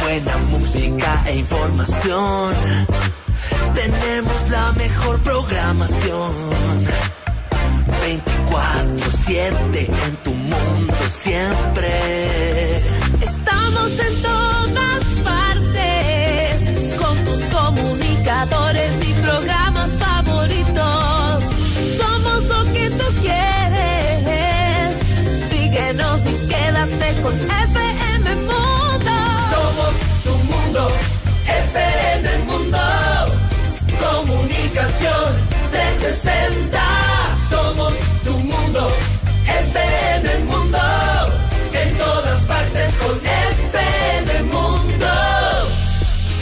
buena música e información. Tenemos la mejor programación. 24/7 en tu mundo siempre. Estamos en todas partes con tus comunicadores y programas favoritos. Somos lo que tú quieres. Síguenos y quédate con FM Mundo. Somos tu mundo, FM Mundo. Comunicación 360. Somos tu mundo, FM Mundo. En todas partes con FM Mundo.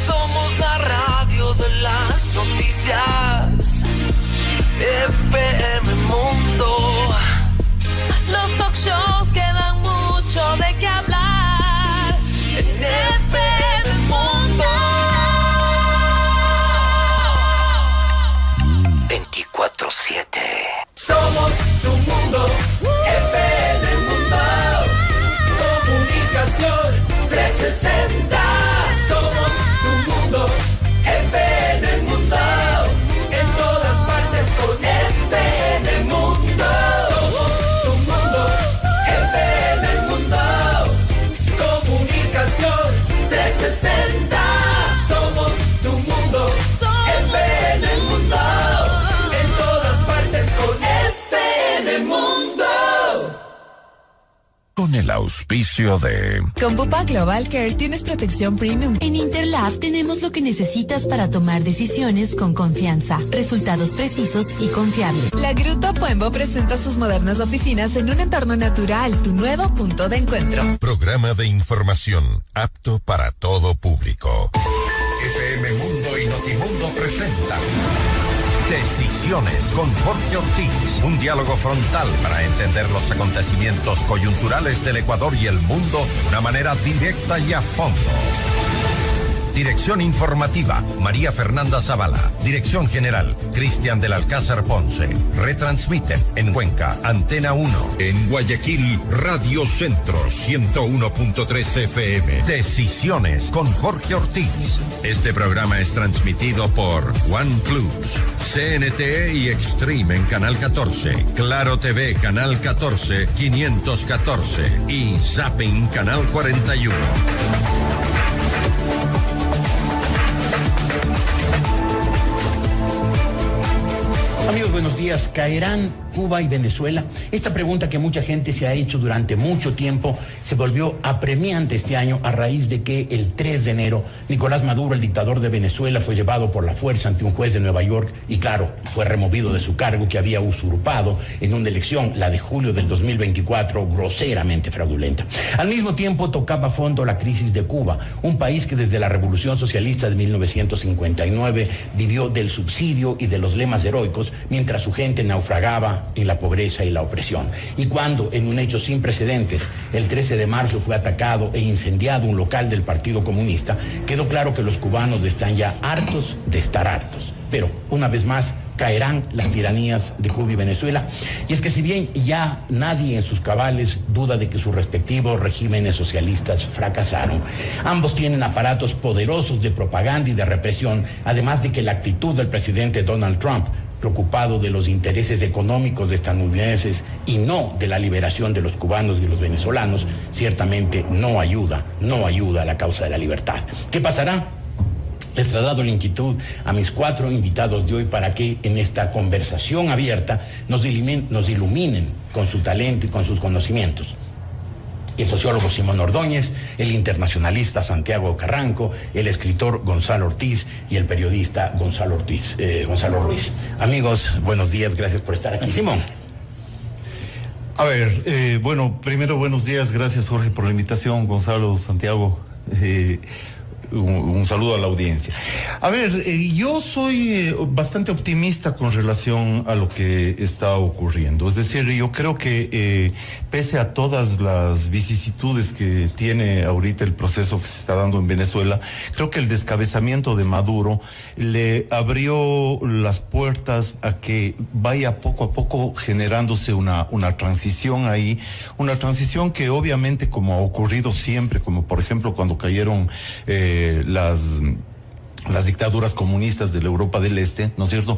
Somos la radio de las noticias. FM Mundo. Los talk shows que dan mucho de qué hablar. En FM Mundo. 24/7. Somos tu mundo, FM Mundo. Comunicación 360. Somos tu mundo, FM Mundo. En todas partes con FM Mundo. Somos tu mundo, FM Mundo. Comunicación 360. Somos tu mundo, FM Mundo. En todas partes con FM Mundo. Con el auspicio de... Con Bupa Global Care tienes protección premium. En Interlab tenemos lo que necesitas para tomar decisiones con confianza, resultados precisos y confiables. La Gruta Puembo presenta sus modernas oficinas en un entorno natural, tu nuevo punto de encuentro. Programa de información apto para todo público. FM Mundo y Notimundo presentan Decisiones con Jorge Ortiz. Un diálogo frontal para entender los acontecimientos coyunturales del Ecuador y el mundo de una manera directa y a fondo. Dirección informativa, María Fernanda Zavala. Dirección general, Cristian del Alcázar Ponce. Retransmiten en Cuenca, Antena 1. En Guayaquil, Radio Centro, 101.3 FM. Decisiones con Jorge Ortiz. Este programa es transmitido por OnePlus, CNT y Extreme en Canal 14, Claro TV Canal 14, 514 y Zapping Canal 41. Amigos, buenos días. ¿Caerán Cuba y Venezuela? Esta pregunta que mucha gente se ha hecho durante mucho tiempo se volvió apremiante este año a raíz de que el 3 de enero Nicolás Maduro, el dictador de Venezuela, fue llevado por la fuerza ante un juez de Nueva York y, claro, fue removido de su cargo que había usurpado en una elección, la de julio del 2024, groseramente fraudulenta. Al mismo tiempo tocaba a fondo la crisis de Cuba, un país que desde la Revolución Socialista de 1959 vivió del subsidio y de los lemas heroicos, mientras su gente naufragaba en la pobreza y la opresión. Y cuando, en un hecho sin precedentes, el 13 de marzo fue atacado e incendiado un local del Partido Comunista, quedó claro que los cubanos están ya hartos de estar hartos. Pero, una vez más, caerán las tiranías de Cuba y Venezuela. Y es que si bien ya nadie en sus cabales duda de que sus respectivos regímenes socialistas fracasaron, ambos tienen aparatos poderosos de propaganda y de represión, además de que la actitud del presidente Donald Trump, preocupado de los intereses económicos de estadounidenses y no de la liberación de los cubanos y los venezolanos, ciertamente no ayuda a la causa de la libertad. ¿Qué pasará? Les traslado la inquietud a mis 4 invitados de hoy para que en esta conversación abierta nos iluminen con su talento y con sus conocimientos. El sociólogo Simón Ordóñez, el internacionalista Santiago Carranco, el escritor Gonzalo Ortiz y el periodista Gonzalo Ruiz. Amigos, buenos días, gracias por estar aquí. Simón. A ver, bueno, primero buenos días, gracias Jorge por la invitación, Gonzalo, Santiago. un saludo a la audiencia. A ver, yo soy bastante optimista con relación a lo que está ocurriendo. Es decir, yo creo que pese a todas las vicisitudes que tiene ahorita el proceso que se está dando en Venezuela, creo que el descabezamiento de Maduro le abrió las puertas a que vaya poco a poco generándose una transición ahí, una transición que obviamente, como ha ocurrido siempre, como por ejemplo cuando cayeron las dictaduras comunistas de la Europa del Este, ¿no es cierto?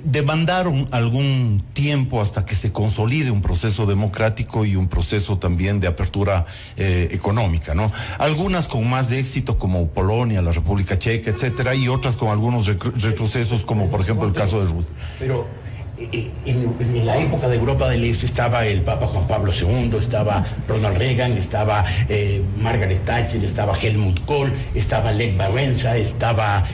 Demandaron algún tiempo hasta que se consolide un proceso democrático y un proceso también de apertura económica, ¿no? Algunas con más éxito, como Polonia, la República Checa, etcétera, y otras con algunos retrocesos, como por ejemplo el caso de Rusia. Pero en la época de Europa del Este estaba el Papa Juan Pablo II, estaba Ronald Reagan, estaba Margaret Thatcher, estaba Helmut Kohl, estaba Lech Walesa, estaba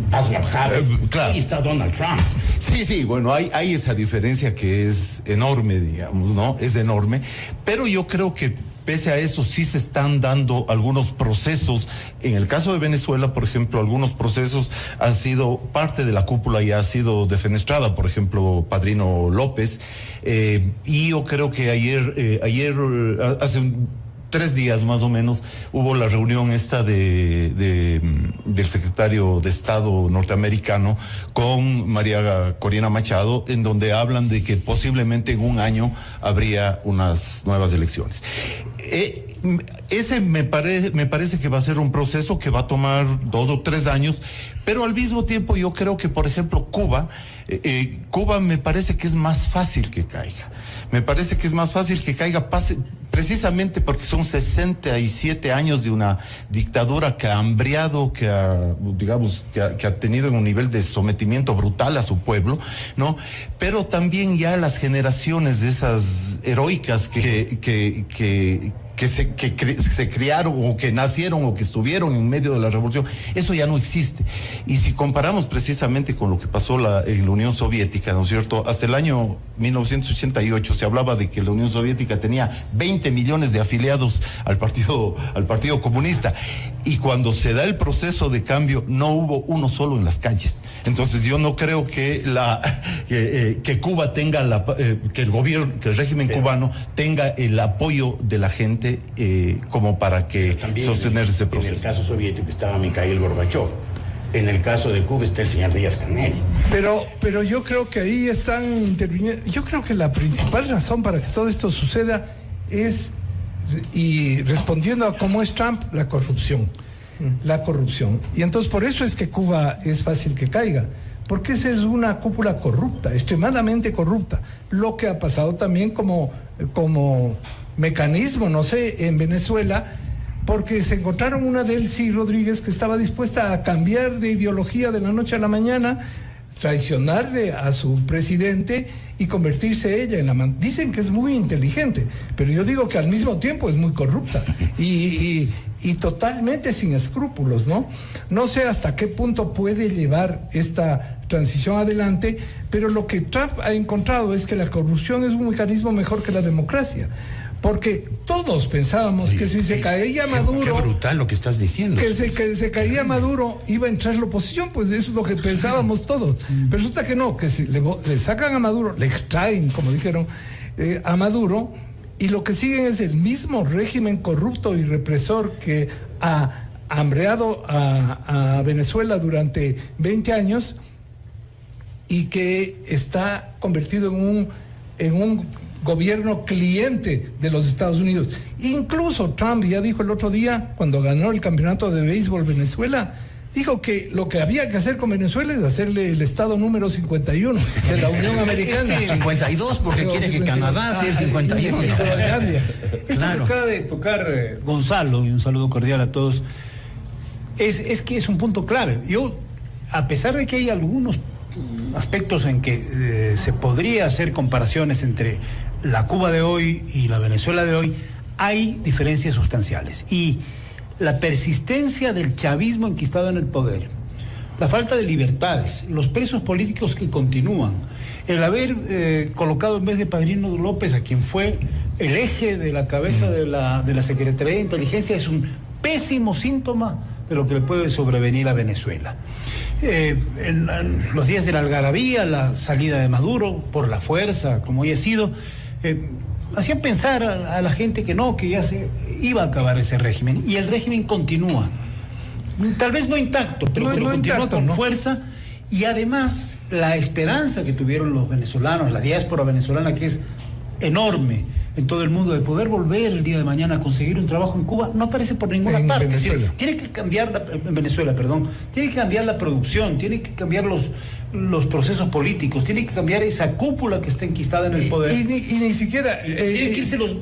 Václav Havel, claro. Y está Donald Trump. Sí, bueno, hay esa diferencia que es enorme, digamos, ¿no? Es enorme, pero yo creo que pese a eso sí se están dando algunos procesos. En el caso de Venezuela, por ejemplo, algunos procesos han sido parte de la cúpula y ha sido defenestrada, por ejemplo, Padrino López, y yo creo que ayer hace 3 días más o menos, hubo la reunión esta del secretario de Estado norteamericano con María Corina Machado, en donde hablan de que posiblemente en un año habría unas nuevas elecciones. Ese me parece que va a ser un proceso que va a tomar 2 o 3 años, pero al mismo tiempo yo creo que, por ejemplo, Cuba me parece que es más fácil que caiga. Me parece que es más fácil que caiga precisamente porque son 67 años de una dictadura que ha hambriado, que ha tenido un nivel de sometimiento brutal a su pueblo, ¿no? Pero también ya las generaciones de esas heroicas que se criaron o que nacieron o que estuvieron en medio de la revolución, eso ya no existe. Y si comparamos precisamente con lo que pasó en la Unión Soviética, ¿no es cierto? Hasta el año 1988 se hablaba de que la Unión Soviética tenía 20 millones de afiliados al Partido Comunista, y cuando se da el proceso de cambio no hubo uno solo en las calles. Entonces yo no creo que que Cuba tenga que el régimen cubano tenga el apoyo de la gente como para que sostener ese proceso. En el caso soviético estaba Mikhail Gorbachev. En el caso de Cuba está el señor Díaz-Canel. Pero yo creo que ahí están interviniendo. Yo creo que la principal razón para que todo esto suceda es, y respondiendo a cómo es Trump, la corrupción. La corrupción. Y entonces por eso es que Cuba es fácil que caiga. Porque esa es una cúpula corrupta, extremadamente corrupta. Lo que ha pasado también como mecanismo, no sé, en Venezuela, porque se encontraron una Delcy Rodríguez que estaba dispuesta a cambiar de ideología de la noche a la mañana, traicionarle a su presidente y convertirse ella en la dicen que es muy inteligente, pero yo digo que al mismo tiempo es muy corrupta y totalmente sin escrúpulos, ¿no? No sé hasta qué punto puede llevar esta transición adelante, pero lo que Trump ha encontrado es que la corrupción es un mecanismo mejor que la democracia. Porque todos pensábamos que si se caía Maduro... Qué brutal lo que estás diciendo. Que se caía Maduro, iba a entrar la oposición, pues eso es lo que pensábamos todos. Pero resulta que no, que si le sacan a Maduro, le extraen, como dijeron, a Maduro, y lo que siguen es el mismo régimen corrupto y represor que ha hambreado a Venezuela durante 20 años y que está convertido en un gobierno cliente de los Estados Unidos. Incluso Trump ya dijo el otro día, cuando ganó el campeonato de béisbol Venezuela, dijo que lo que había que hacer con Venezuela es hacerle el estado número 51 de la Unión Americana. 52, porque quiere que Canadá sea el 51. Esto que acaba de tocar Gonzalo, y un saludo cordial a todos, es que es un punto clave. Yo, a pesar de que hay algunos aspectos en que se podría hacer comparaciones entre la Cuba de hoy y la Venezuela de hoy, hay diferencias sustanciales. Y la persistencia del chavismo enquistado en el poder, la falta de libertades, los presos políticos que continúan, el haber colocado en vez de Padrino López a quien fue el eje de la cabeza de la Secretaría de Inteligencia, es un pésimo síntoma de lo que le puede sobrevenir a Venezuela. En los días de la algarabía, la salida de Maduro por la fuerza, como haya sido, hacían pensar a la gente que no, que ya se iba a acabar ese régimen, y el régimen continúa. Tal vez no intacto, pero continúa intacto, con fuerza, y además la esperanza que tuvieron los venezolanos, la diáspora venezolana, que es enorme en todo el mundo, de poder volver el día de mañana a conseguir un trabajo en Cuba, no aparece por ninguna parte. Es decir, tiene que cambiar en Venezuela, tiene que cambiar la producción, tiene que cambiar los procesos políticos, tiene que cambiar esa cúpula que está enquistada en el poder. Y ni siquiera... tienen que irse los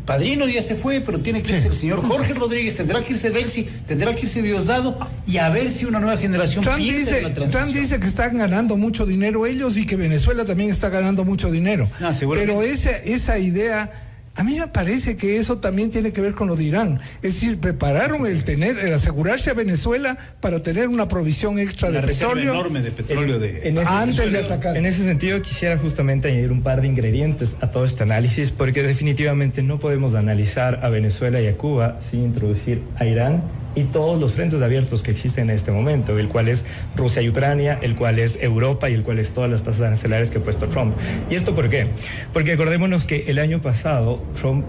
padrinos, ya se fue, pero tiene que irse el señor Jorge Rodríguez, tendrá que irse Delcy, tendrá que irse Diosdado, y a ver si una nueva generación piensa en la transición. Trump dice que están ganando mucho dinero ellos y que Venezuela también está ganando mucho dinero. Pero esa idea, a mí me parece que eso también tiene que ver con lo de Irán. Es decir, prepararon el asegurarse a Venezuela para tener una provisión extra de petróleo. Enorme de petróleo antes de atacar. En ese sentido, quisiera justamente añadir un par de ingredientes a todo este análisis, porque definitivamente no podemos analizar a Venezuela y a Cuba sin introducir a Irán y todos los frentes abiertos que existen en este momento, el cual es Rusia y Ucrania, el cual es Europa y el cual es todas las tasas arancelarias que ha puesto Trump. ¿Y esto por qué? Porque acordémonos que el año pasado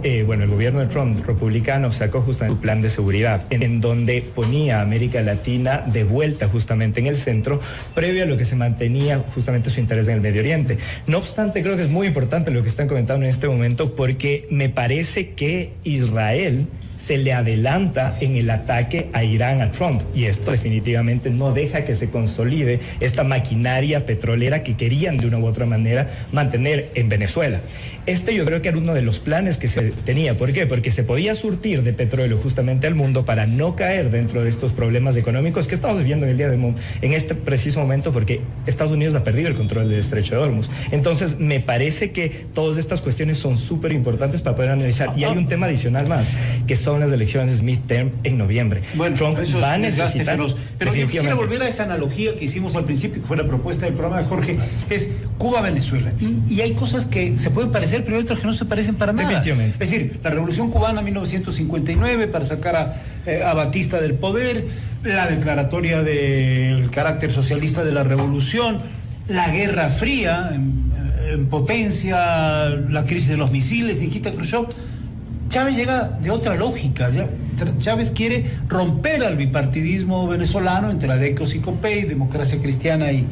el gobierno de Trump, republicano, sacó justamente un plan de seguridad en donde ponía a América Latina de vuelta justamente en el centro, previo a lo que se mantenía justamente su interés en el Medio Oriente. No obstante, creo que es muy importante lo que están comentando en este momento, porque me parece que Israel se le adelanta en el ataque a Irán, a Trump, y esto definitivamente no deja que se consolide esta maquinaria petrolera que querían de una u otra manera mantener en Venezuela. Yo creo que era uno de los planes que se tenía. ¿Por qué? Porque se podía surtir de petróleo justamente al mundo para no caer dentro de estos problemas económicos que estamos viviendo en este preciso momento, porque Estados Unidos ha perdido el control del Estrecho de Hormuz. Entonces, me parece que todas estas cuestiones son súper importantes para poder analizar. Y hay un tema adicional más, que son las elecciones midterm en noviembre. Bueno, Trump va a necesitar... Pero yo quisiera volver a esa analogía que hicimos al principio, que fue la propuesta del programa de Jorge, es Cuba-Venezuela. Y hay cosas que se pueden parecer, pero hay otras que no se parecen para nada. Definitivamente. Es decir, la Revolución Cubana 1959 para sacar a Batista del poder, la declaratoria del carácter socialista de la revolución, la Guerra Fría en potencia, la crisis de los misiles, Nikita Khrushchev. Chávez llega de otra lógica. Chávez quiere romper al bipartidismo venezolano entre ADECOS y COPEI, democracia cristiana y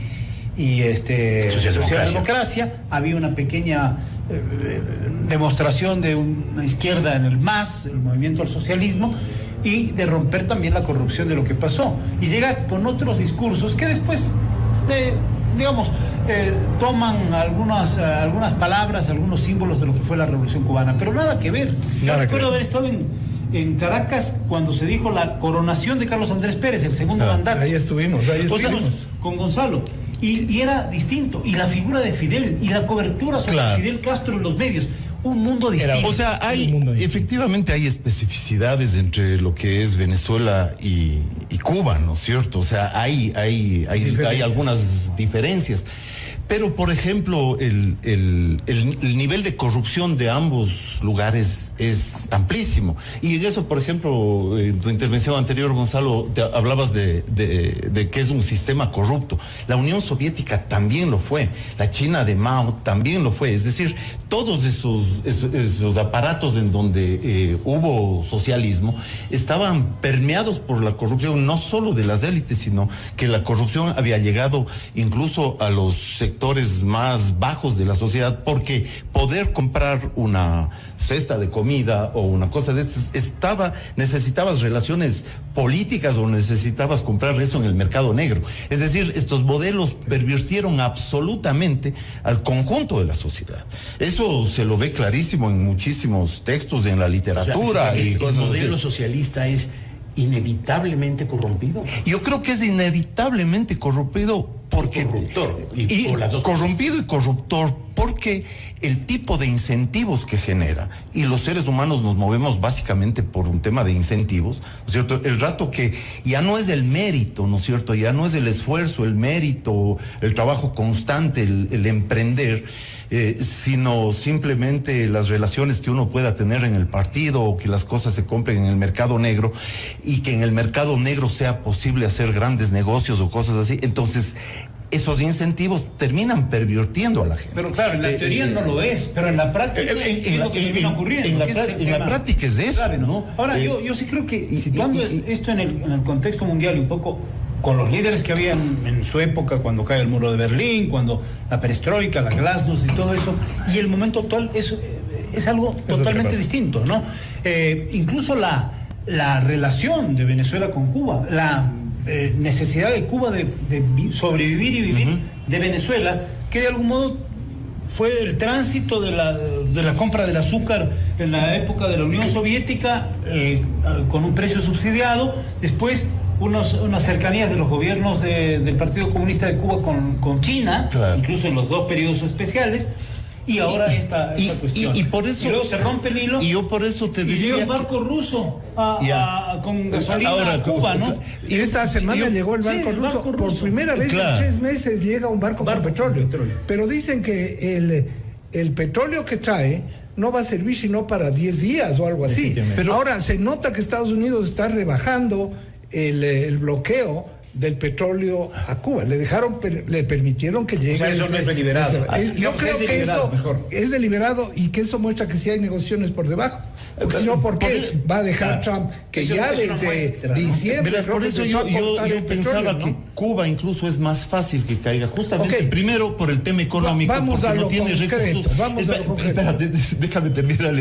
socialdemocracia. Había una pequeña demostración de una izquierda en el MAS, el movimiento al socialismo, y de romper también la corrupción de lo que pasó. Y llega con otros discursos que después, toman algunas palabras, algunos símbolos de lo que fue la Revolución Cubana, pero nada que ver. Yo recuerdo haber estado en Caracas cuando se dijo la coronación de Carlos Andrés Pérez, el segundo mandato. Ahí estuvimos. Con Gonzalo. Y era distinto. Y la figura de Fidel y la cobertura sobre Fidel Castro en los medios. Un mundo distinto. O sea, efectivamente hay especificidades entre lo que es Venezuela y Cuba, ¿no es cierto? O sea, hay algunas diferencias. Pero, por ejemplo, el nivel de corrupción de ambos lugares es amplísimo. Y en eso, por ejemplo, en tu intervención anterior, Gonzalo, hablabas de que es un sistema corrupto. La Unión Soviética también lo fue. La China de Mao también lo fue. Es decir, todos esos aparatos en donde hubo socialismo estaban permeados por la corrupción, no solo de las élites, sino que la corrupción había llegado incluso a los sectores más bajos de la sociedad, porque poder comprar una cesta de comida o una cosa de estas, necesitabas relaciones políticas o necesitabas comprar eso en el mercado negro. Es decir, estos modelos pervirtieron absolutamente al conjunto de la sociedad. Eso se lo ve clarísimo en muchísimos textos, en la literatura. El modelo socialista es inevitablemente corrompido. Yo creo que es inevitablemente corrompido porque corrompido y corruptor, porque el tipo de incentivos que genera, y los seres humanos nos movemos básicamente por un tema de incentivos, ¿no es cierto? El rato que ya no es el mérito, ¿no es cierto? Ya no es el esfuerzo, el mérito, el trabajo constante, el emprender. sino simplemente las relaciones que uno pueda tener en el partido o que las cosas se compren en el mercado negro y que en el mercado negro sea posible hacer grandes negocios o cosas así. Entonces, esos incentivos terminan pervirtiendo a la gente. Pero claro, en la teoría no lo es, pero en la práctica es lo que termina ocurriendo. En la práctica es eso, clave, ¿no? Ahora, yo sí creo que situando esto en el contexto mundial y un poco con los líderes que había en su época, cuando cae el muro de Berlín, cuando la perestroika, la glasnost y todo eso, y el momento actual es algo totalmente distinto, ¿no? Incluso la relación de Venezuela con Cuba, la necesidad de Cuba de sobrevivir y vivir de Venezuela, que de algún modo fue el tránsito de la compra del azúcar en la época de la Unión Soviética con un precio subsidiado, después unas cercanías de los gobiernos del Partido Comunista de Cuba con China, claro, incluso en los dos periodos especiales. Y ahora esta cuestión. Y por eso, y luego se rompe el hilo. Y yo por eso te decía. Y llega un barco ruso con gasolina a Cuba, ¿no? Y esta semana llegó el barco ruso. Por primera vez en 3 meses llega un barco con petróleo. Pero dicen que el petróleo que trae no va a servir sino para 10 días o algo así. Pero ahora se nota que Estados Unidos está rebajando el bloqueo del petróleo a Cuba. Le permitieron que llegue. O sea, eso no es deliberado. Yo creo que eso es deliberado y que eso muestra que sí hay negociaciones por debajo. Porque si no, ¿por qué va a dejar Trump que eso, ya desde diciembre? Pero por eso yo pensaba que Cuba incluso es más fácil que caiga, justamente primero por el tema económico. Vamos a lo concreto. Espérate, déjame terminar.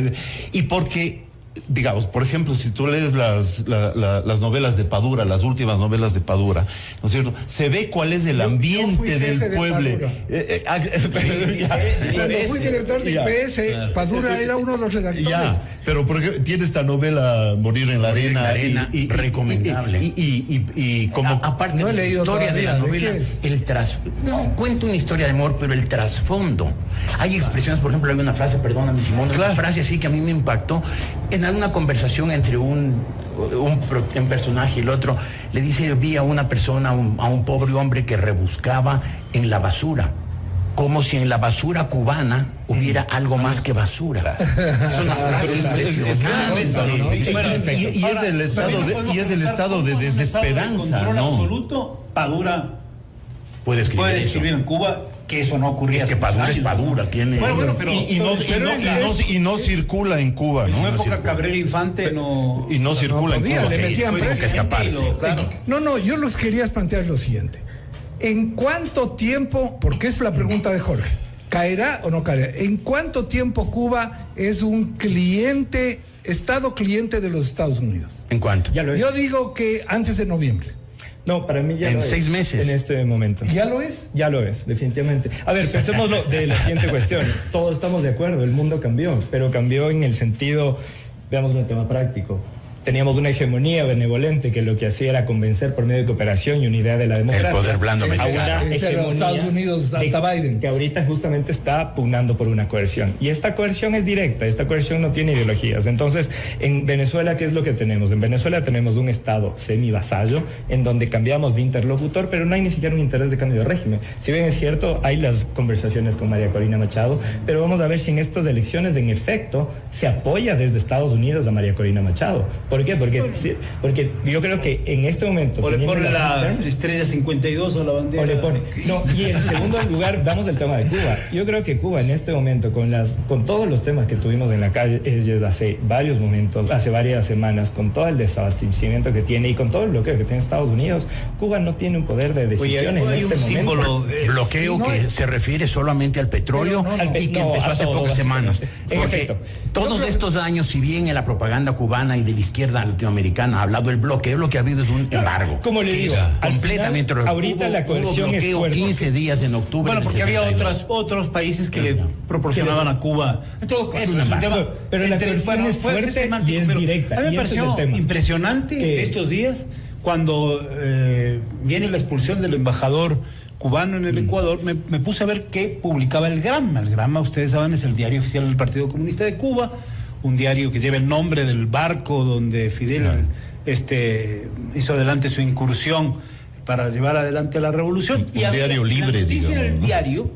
Y porque, digamos, por ejemplo, si tú lees las novelas de Padura, las últimas novelas de Padura, ¿no es cierto? Se ve cuál es el ambiente del pueblo. Cuando fui director de IPS, Padura era uno de los redactores. Ya, pero porque tiene esta novela Morir en la arena y recomendable. Y como aparte no he de la leído historia de la todavía, novela, no cuento una historia de amor, pero el trasfondo. Hay expresiones, por ejemplo, hay una frase, perdóname Simón, una frase así que a mí me impactó en alguna conversación entre un personaje y el otro. Le dice, vi a una persona, a un pobre hombre que rebuscaba en la basura, como si en la basura cubana hubiera algo más que basura. Es una frase impresionante. Y es el estado de desesperanza, ¿no? ¿no? Absoluto, Padura puede escribir en Cuba que eso no ocurría. Es que Padura es Padura, tiene. Bueno, pero y no circula en Cuba, ¿no? En su época Cabrera Infante no. Y no circula en Cuba. Le metían preso. Que escaparse. Claro. No, yo les quería plantear lo siguiente. ¿En cuánto tiempo, porque es la pregunta de Jorge, caerá o no caerá? ¿En cuánto tiempo Cuba es un Estado cliente de los Estados Unidos? ¿En cuánto? Yo digo que antes de noviembre. No, para mí ya en lo 6 meses. En este momento. ¿Ya lo es? Ya lo es, definitivamente. A ver, pensémoslo de la siguiente cuestión. Todos estamos de acuerdo, el mundo cambió, pero cambió en el sentido, veamos un tema práctico. Teníamos una hegemonía benevolente que lo que hacía era convencer por medio de cooperación y una idea de la democracia. El poder blando mexicano. Los Estados Unidos hasta Biden. Que ahorita justamente está pugnando por una coerción. Y esta coerción es directa, esta coerción no tiene ideologías. Entonces, en Venezuela, ¿qué es lo que tenemos? En Venezuela tenemos un Estado semivasallo en donde cambiamos de interlocutor, pero no hay ni siquiera un interés de cambio de régimen. Si bien es cierto, hay las conversaciones con María Corina Machado, pero vamos a ver si en estas elecciones, en efecto, se apoya desde Estados Unidos a María Corina Machado. ¿Por qué? Porque yo creo que en este momento... O le pone la estrella 52 a la bandera. O le pone. No, y en segundo lugar, vamos al tema de Cuba. Yo creo que Cuba en este momento, con todos los temas que tuvimos en la calle hace varios momentos, hace varias semanas, con todo el desabastecimiento que tiene y con todo el bloqueo que tiene Estados Unidos, Cuba no tiene un poder de decisión en este momento. Bloqueo que se refiere solamente al petróleo y que empezó hace pocas semanas. Porque todos estos años, si bien en la propaganda cubana y de la izquierda latinoamericana ha hablado del bloqueo, lo que ha habido es un embargo. Como le digo, completamente final, ahorita la coerción es fuerte. 15 días en octubre. Bueno, porque había otros países que le proporcionaban a Cuba. En todo caso, es un tema. Pero la coerción es fuerte y es directa. A mí me pareció impresionante estos días cuando viene la expulsión del embajador cubano en el Ecuador. Me puse a ver qué publicaba el Granma. El Granma, ustedes saben, es el diario oficial del Partido Comunista de Cuba, un diario que lleva el nombre del barco donde Fidel hizo adelante su incursión para llevar adelante la revolución. Un diario libre, la noticia digamos. en el diario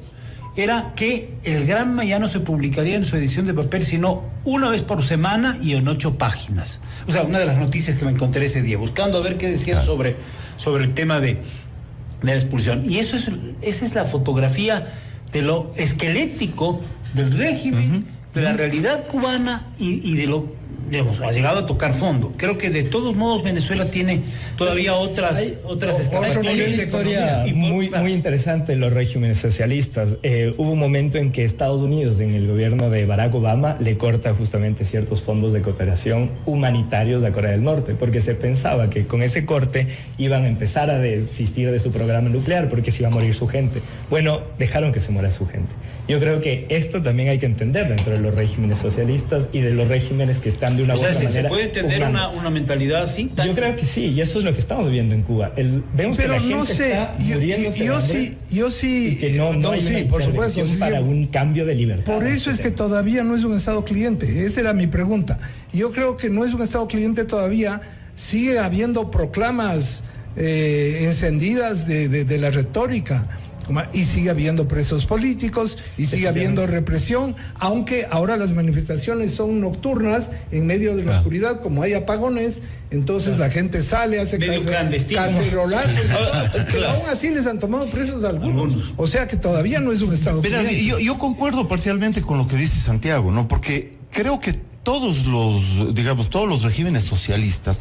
era que el Granma ya no se publicaría en su edición de papel, sino una vez por semana y en 8 páginas. O sea, una de las noticias que me encontré ese día, buscando a ver qué decían sobre el tema de la expulsión. Y esa es la fotografía de lo esquelético del régimen, de la realidad cubana y de lo, digamos, ha llegado a tocar fondo. Creo que de todos modos Venezuela tiene todavía otras escalas. Hay una historia muy interesante en los regímenes socialistas. Hubo un momento en que Estados Unidos, en el gobierno de Barack Obama, le corta justamente ciertos fondos de cooperación humanitarios a Corea del Norte, porque se pensaba que con ese corte iban a empezar a desistir de su programa nuclear, porque se iba a morir su gente. Bueno, dejaron que se muera su gente. Yo creo que esto también hay que entender dentro de los regímenes socialistas y de los regímenes que están de una u otra manera. ¿Se puede entender una mentalidad así? Yo creo que sí, y eso es lo que estamos viviendo en Cuba. Vemos pero que la no gente sé, está muriéndose de hambre yo sí, y que no hay sí, una por supuesto, intervención para un cambio de libertad. Por eso es que todavía no es un Estado cliente. Esa era mi pregunta. Yo creo que no es un Estado cliente todavía. Sigue habiendo proclamas encendidas de la retórica. Y sigue habiendo presos políticos y sigue habiendo represión, aunque ahora las manifestaciones son nocturnas en medio de la oscuridad, como hay apagones, entonces la gente sale, hace cacerolazos, pero aún así les han tomado presos a algunos. O sea que todavía no es un Estado cliente. Yo concuerdo parcialmente con lo que dice Santiago, ¿no? Porque creo que todos los regímenes socialistas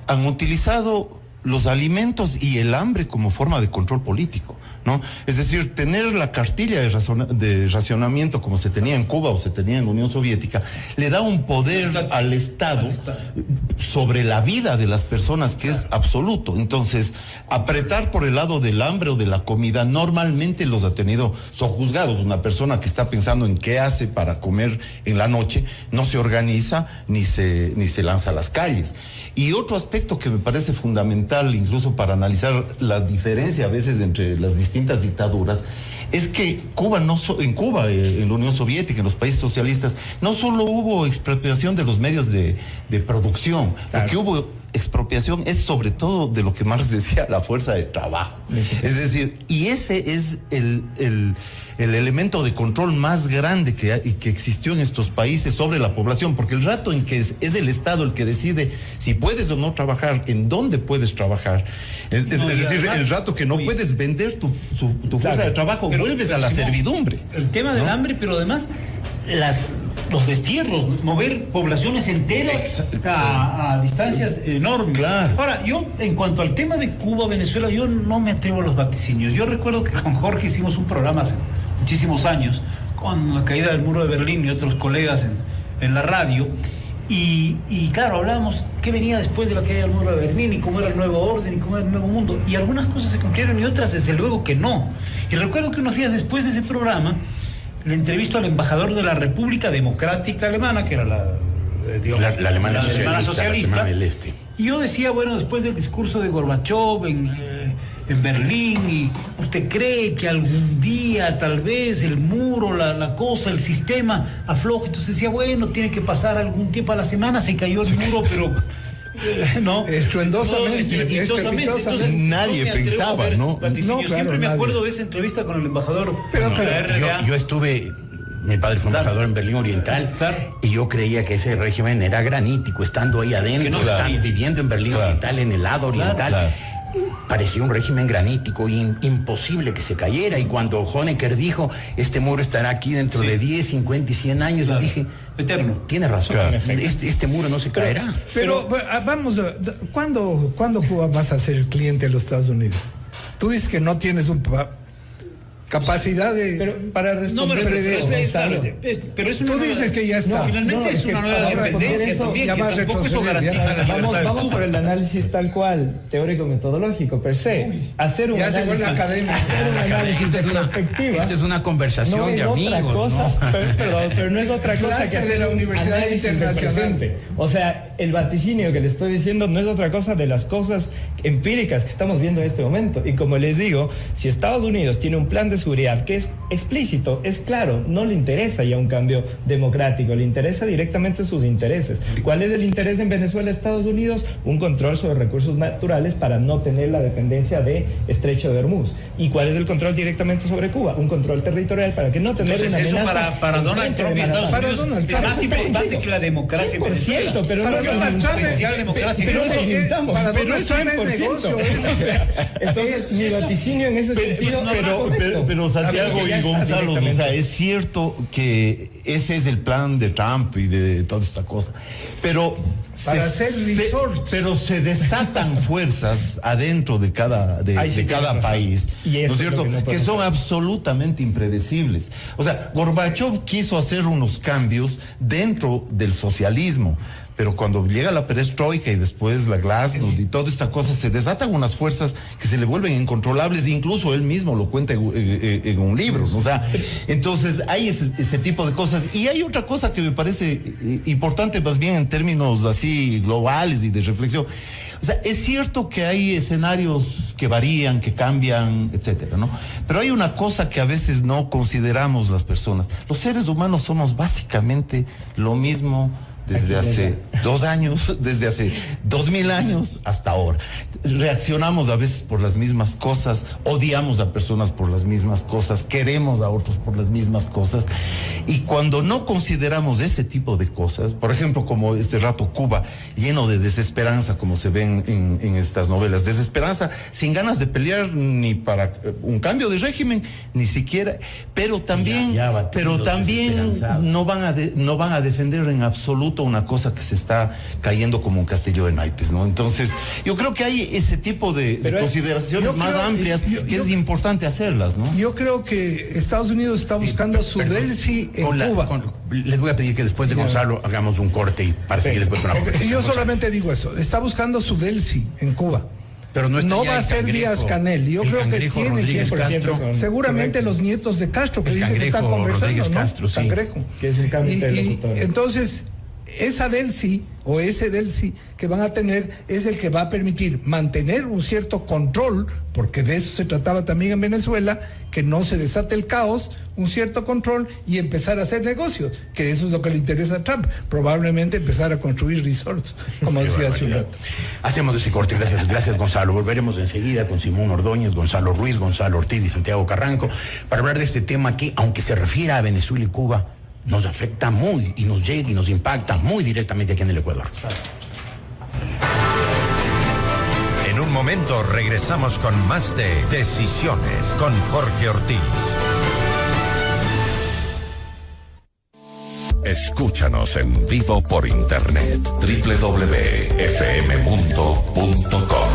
han utilizado los alimentos y el hambre como forma de control político, ¿no? Es decir, tener la cartilla de racionamiento como se tenía en Cuba o se tenía en la Unión Soviética, le da un poder al Estado sobre la vida de las personas que es absoluto. Entonces, apretar por el lado del hambre o de la comida, normalmente los ha tenido sojuzgados. Una persona que está pensando en qué hace para comer en la noche, no se organiza ni se lanza a las calles. Y otro aspecto que me parece fundamental, incluso para analizar la diferencia a veces entre las distintas dictaduras, es que en la Unión Soviética, en los países socialistas, no solo hubo expropiación de los medios de producción, lo que hubo expropiación es sobre todo de lo que Marx decía, la fuerza de trabajo. Es decir, y ese es el elemento de control más grande que existió en estos países sobre la población, porque el rato en que es el Estado el que decide si puedes o no trabajar, en dónde puedes trabajar, es decir, el rato que no puedes vender tu fuerza de trabajo, vuelves a la servidumbre. El tema del hambre, pero además los destierros, mover poblaciones enteras a distancias enormes. Claro. Ahora, yo, en cuanto al tema de Cuba, Venezuela, yo no me atrevo a los vaticinios. Yo recuerdo que con Jorge hicimos un programa hace muchísimos años, con la caída del muro de Berlín y otros colegas en la radio, y claro, hablábamos qué venía después de la caída del muro de Berlín y cómo era el nuevo orden y cómo era el nuevo mundo, y algunas cosas se cumplieron y otras desde luego que no. Y recuerdo que unos días después de ese programa le entrevisto al embajador de la República Democrática Alemana, que era la Alemania socialista, la Alemania del Este. Y yo decía, bueno, después del discurso de Gorbachov en Berlín, ¿y usted cree que algún día tal vez el muro, la cosa, el sistema afloje? Entonces decía, bueno, tiene que pasar algún tiempo. A la semana se cayó el muro, pero no, estruendosamente. Entonces, nadie pensaba, ¿no? Siempre me acuerdo de esa entrevista con el embajador. Pero yo estuve, mi padre fue embajador en Berlín Oriental, y yo creía que ese régimen era granítico, estando ahí adentro, viviendo en Berlín Oriental, en el lado oriental. Parecía un régimen granítico, imposible que se cayera. Y cuando Honecker dijo, este muro estará aquí dentro de 10, 50 y 100 años, yo dije, eterno. Tiene razón, este muro no se caerá. Pero vamos, ¿cuándo Cuba vas a ser cliente de los Estados Unidos? Tú dices que no tienes capacidad de... Pero para responder... pero es una tú dices que ya está. Finalmente es una nueva dependencia también, ya que tampoco eso garantiza la libertad. Vamos por el análisis tal cual, teórico-metodológico, per se. Hacer un análisis... perspectiva. Esta es una conversación de amigos. Pero no es otra cosa que hacer de la Universidad Internacional. O sea, el vaticinio que le estoy diciendo no es otra cosa de las cosas empíricas que estamos viendo en este momento. Y como les digo, si Estados Unidos tiene un plan de seguridad que es explícito, es claro, no le interesa ya un cambio democrático, le interesa directamente sus intereses. ¿Cuál es el interés en Venezuela, Estados Unidos? Un control sobre recursos naturales para no tener la dependencia de Estrecho de Hormuz. ¿Y cuál es el control directamente sobre Cuba? Un control territorial para que no tener entonces, una amenaza. Eso para Donald Trump y Estados Unidos es más importante que la democracia en Venezuela. Pero para no Donald Trump potencial democracia. pero Pero es 100%. Entonces, mi vaticinio en ese sentido. Pero Santiago y Gonzalo, o sea, es cierto que ese es el plan de Trump y de toda esta cosa, pero para hacer resorts. Pero se desatan fuerzas adentro de cada país, y ¿no es cierto? Que son absolutamente impredecibles. O sea, Gorbachev quiso hacer unos cambios dentro del socialismo, pero cuando llega la perestroika y después la glasnost y toda esta cosa, se desatan unas fuerzas que se le vuelven incontrolables, incluso él mismo lo cuenta en un libro, ¿no? O sea, entonces hay ese tipo de cosas. Y hay otra cosa que me parece importante, más bien en términos así globales y de reflexión. O sea, es cierto que hay escenarios que varían, que cambian, etcétera, ¿no? Pero hay una cosa que a veces no consideramos las personas. Los seres humanos somos básicamente lo mismo desde hace 2 años, desde hace 2000 años hasta ahora. Reaccionamos a veces por las mismas cosas, odiamos a personas por las mismas cosas, queremos a otros por las mismas cosas. Y cuando no consideramos ese tipo de cosas, por ejemplo, como este rato Cuba, lleno de desesperanza, como se ven en estas novelas, desesperanza sin ganas de pelear ni para un cambio de régimen, ni siquiera, pero también no van a defender en absoluto una cosa que se está cayendo como un castillo de naipes, ¿no? Entonces, yo creo que hay ese tipo de consideraciones más amplias que es importante hacerlas, ¿no? Yo creo que Estados Unidos está buscando su DELSI en Cuba. Les voy a pedir que después de Gonzalo hagamos un corte y para seguir después con la Okay, yo solamente digo eso, está buscando su DELSI en Cuba. Pero no va a ser Díaz Canel. Yo creo que tiene que seguramente los nietos de Castro que dicen que están conversando, ¿no? Castro, sí. Cangrejo. Que es el cambio y entonces esa DELSI o ese DELSI que van a tener es el que va a permitir mantener un cierto control, porque de eso se trataba también en Venezuela, que no se desate el caos, un cierto control y empezar a hacer negocios, que eso es lo que le interesa a Trump, probablemente empezar a construir resorts, como decía hace un rato. Hacemos ese corte, gracias Gonzalo. Volveremos enseguida con Simón Ordóñez, Gonzalo Ruiz, Gonzalo Ortiz y Santiago Carranco para hablar de este tema que, aunque se refiera a Venezuela y Cuba, nos afecta muy y nos llega y nos impacta muy directamente aquí en el Ecuador. En un momento regresamos con más de Decisiones con Jorge Ortiz. Escúchanos en vivo por internet www.fmmundo.com.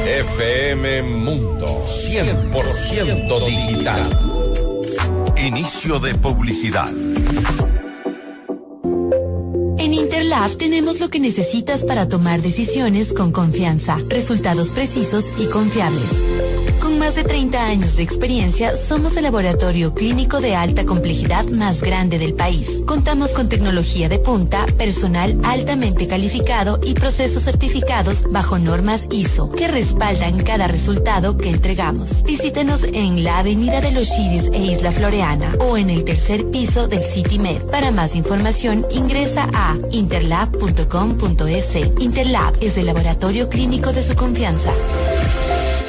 FM Mundo 100% digital. Inicio de publicidad. En Interlab tenemos lo que necesitas para tomar decisiones con confianza, resultados precisos y confiables. Con más de 30 años de experiencia, somos el laboratorio clínico de alta complejidad más grande del país. Contamos con tecnología de punta, personal altamente calificado y procesos certificados bajo normas ISO, que respaldan cada resultado que entregamos. Visítenos en la Avenida de los Chiris e Isla Floreana o en el 3er piso del CityMed. Para más información, ingresa a interlab.com.es. Interlab es el laboratorio clínico de su confianza.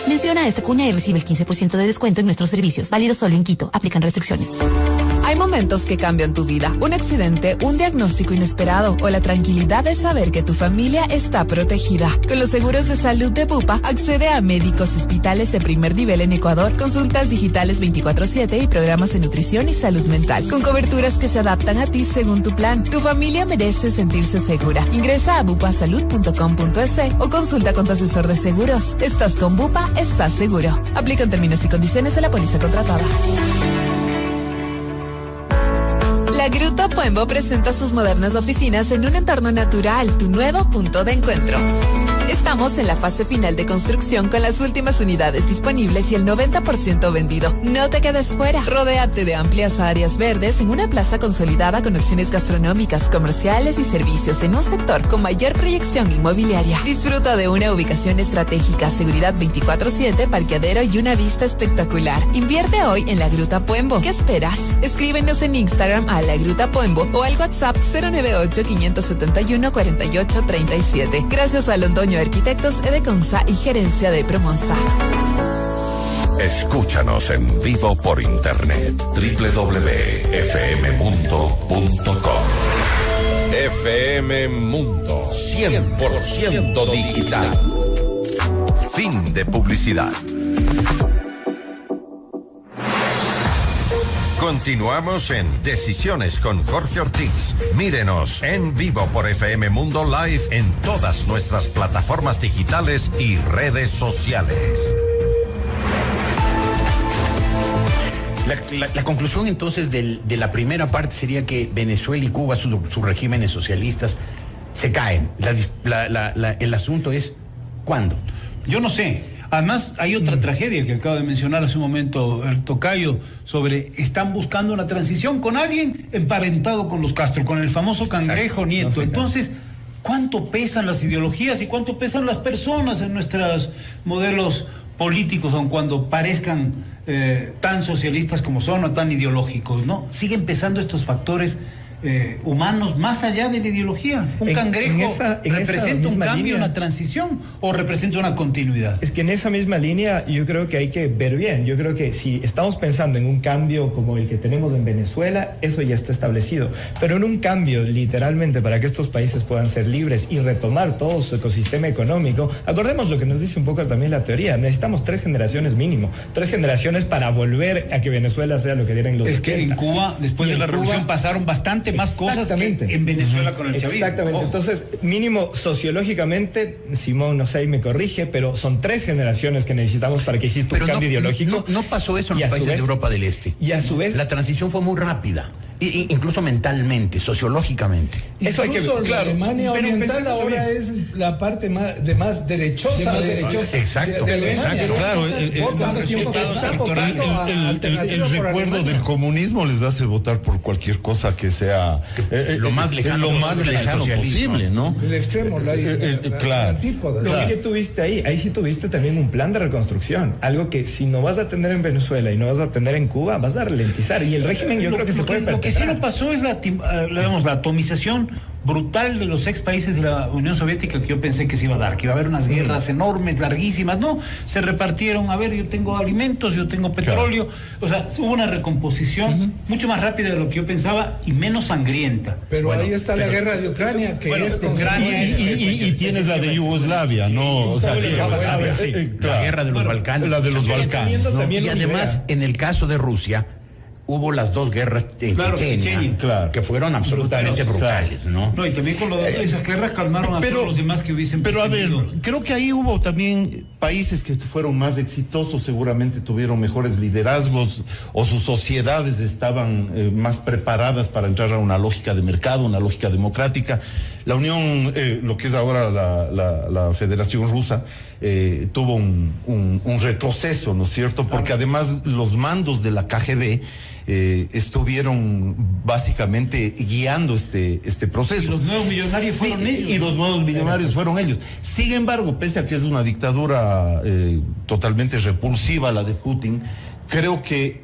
Menciona esta cuña y recibe el 15% de descuento en nuestros servicios. Válido solo en Quito. Aplican restricciones. Hay momentos que cambian tu vida. Un accidente, un diagnóstico inesperado o la tranquilidad de saber que tu familia está protegida. Con los seguros de salud de Bupa, accede a médicos y hospitales de primer nivel en Ecuador, consultas digitales 24/7 y programas de nutrición y salud mental, con coberturas que se adaptan a ti según tu plan. Tu familia merece sentirse segura. Ingresa a bupasalud.com.es o consulta con tu asesor de seguros. Estás con Bupa, estás seguro. Aplican términos y condiciones de la póliza contratada. La Gruta Puembo presenta sus modernas oficinas en un entorno natural, tu nuevo punto de encuentro. Estamos en la fase final de construcción con las últimas unidades disponibles y el 90% vendido. No te quedes fuera. Rodéate de amplias áreas verdes en una plaza consolidada con opciones gastronómicas, comerciales y servicios en un sector con mayor proyección inmobiliaria. Disfruta de una ubicación estratégica, seguridad 24/7, parqueadero y una vista espectacular. Invierte hoy en La Gruta Puembo. ¿Qué esperas? Escríbenos en Instagram a La Gruta Puembo o al WhatsApp 098-571-4837. Gracias a Londoño Arquitectos, Edeconsa y Gerencia de Promonsa. Escúchanos en vivo por internet www.fmmundo.com. FM Mundo 100% digital. Fin de publicidad. Continuamos en Decisiones con Jorge Ortiz. Mírenos en vivo por FM Mundo Live en todas nuestras plataformas digitales y redes sociales. La conclusión entonces de la primera parte sería que Venezuela y Cuba, sus regímenes socialistas, se caen. El asunto es ¿cuándo? Yo no sé. Además, hay otra tragedia que acaba de mencionar hace un momento el tocayo sobre están buscando una transición con alguien emparentado con los Castro, con el famoso Cangrejo Nieto. No sé, entonces, ¿cuánto pesan las ideologías y cuánto pesan las personas en nuestros modelos políticos, aun cuando parezcan tan socialistas como son o tan ideológicos, ¿no? Siguen pesando estos factores humanos más allá de la ideología. Un cangrejo representa un cambio, una transición, o representa una continuidad. Es que en esa misma línea yo creo que hay que ver bien. Yo creo que si estamos pensando en un cambio como el que tenemos en Venezuela, eso ya está establecido. Pero en un cambio literalmente para que estos países puedan ser libres y retomar todo su ecosistema económico, acordemos lo que nos dice un poco también la teoría. Necesitamos 3 generaciones mínimo. 3 generaciones para volver a que Venezuela sea lo que era en los 80. Es que en Cuba, después de la revolución, pasaron bastante más cosas que en Venezuela con el chavismo. Exactamente. Ojo. Entonces, mínimo sociológicamente, Simón no sé, me corrige, pero son 3 generaciones que necesitamos para que exista un cambio ideológico. No pasó eso en los países de Europa del Este. Y a su vez, la transición fue muy rápida. Incluso mentalmente, sociológicamente. Eso hay que ver. Claro, Alemania Oriental ahora es la parte más derechosa. Exacto. Claro, el recuerdo del comunismo les hace votar por cualquier cosa que sea lo más lejano posible, ¿no? El extremo, claro. Lo que tuviste ahí sí tuviste también un plan de reconstrucción. Algo que si no vas a tener en Venezuela y no vas a tener en Cuba, vas a ralentizar. Y el régimen yo creo que se puede perder. Lo que sí no pasó es la atomización brutal de los ex países de la Unión Soviética que yo pensé que se iba a dar, que iba a haber unas guerras enormes, larguísimas. No, se repartieron, yo tengo alimentos, yo tengo petróleo. Claro. O sea, hubo una recomposición mucho más rápida de lo que yo pensaba y menos sangrienta. Pero ahí está la guerra de Ucrania, que es Ucrania y tienes la de Yugoslavia, ¿no? O sea, la guerra de los Balcanes. La de los Balcanes, ¿no? Y además, en el caso de Rusia, hubo las 2 guerras en Chechenia, que fueron absolutamente brutales, ¿no? No, y también con esas guerras calmaron a todos los demás que hubiesen pretendido. Pero creo que ahí hubo también países que fueron más exitosos, seguramente tuvieron mejores liderazgos o sus sociedades estaban más preparadas para entrar a una lógica de mercado, una lógica democrática. La Unión, lo que es ahora la Federación Rusa, tuvo un retroceso, ¿no es cierto? Porque además los mandos de la KGB estuvieron básicamente guiando este proceso. Y los nuevos millonarios fueron ellos. Y los nuevos millonarios fueron ellos. Sin embargo, pese a que es una dictadura totalmente repulsiva la de Putin, creo que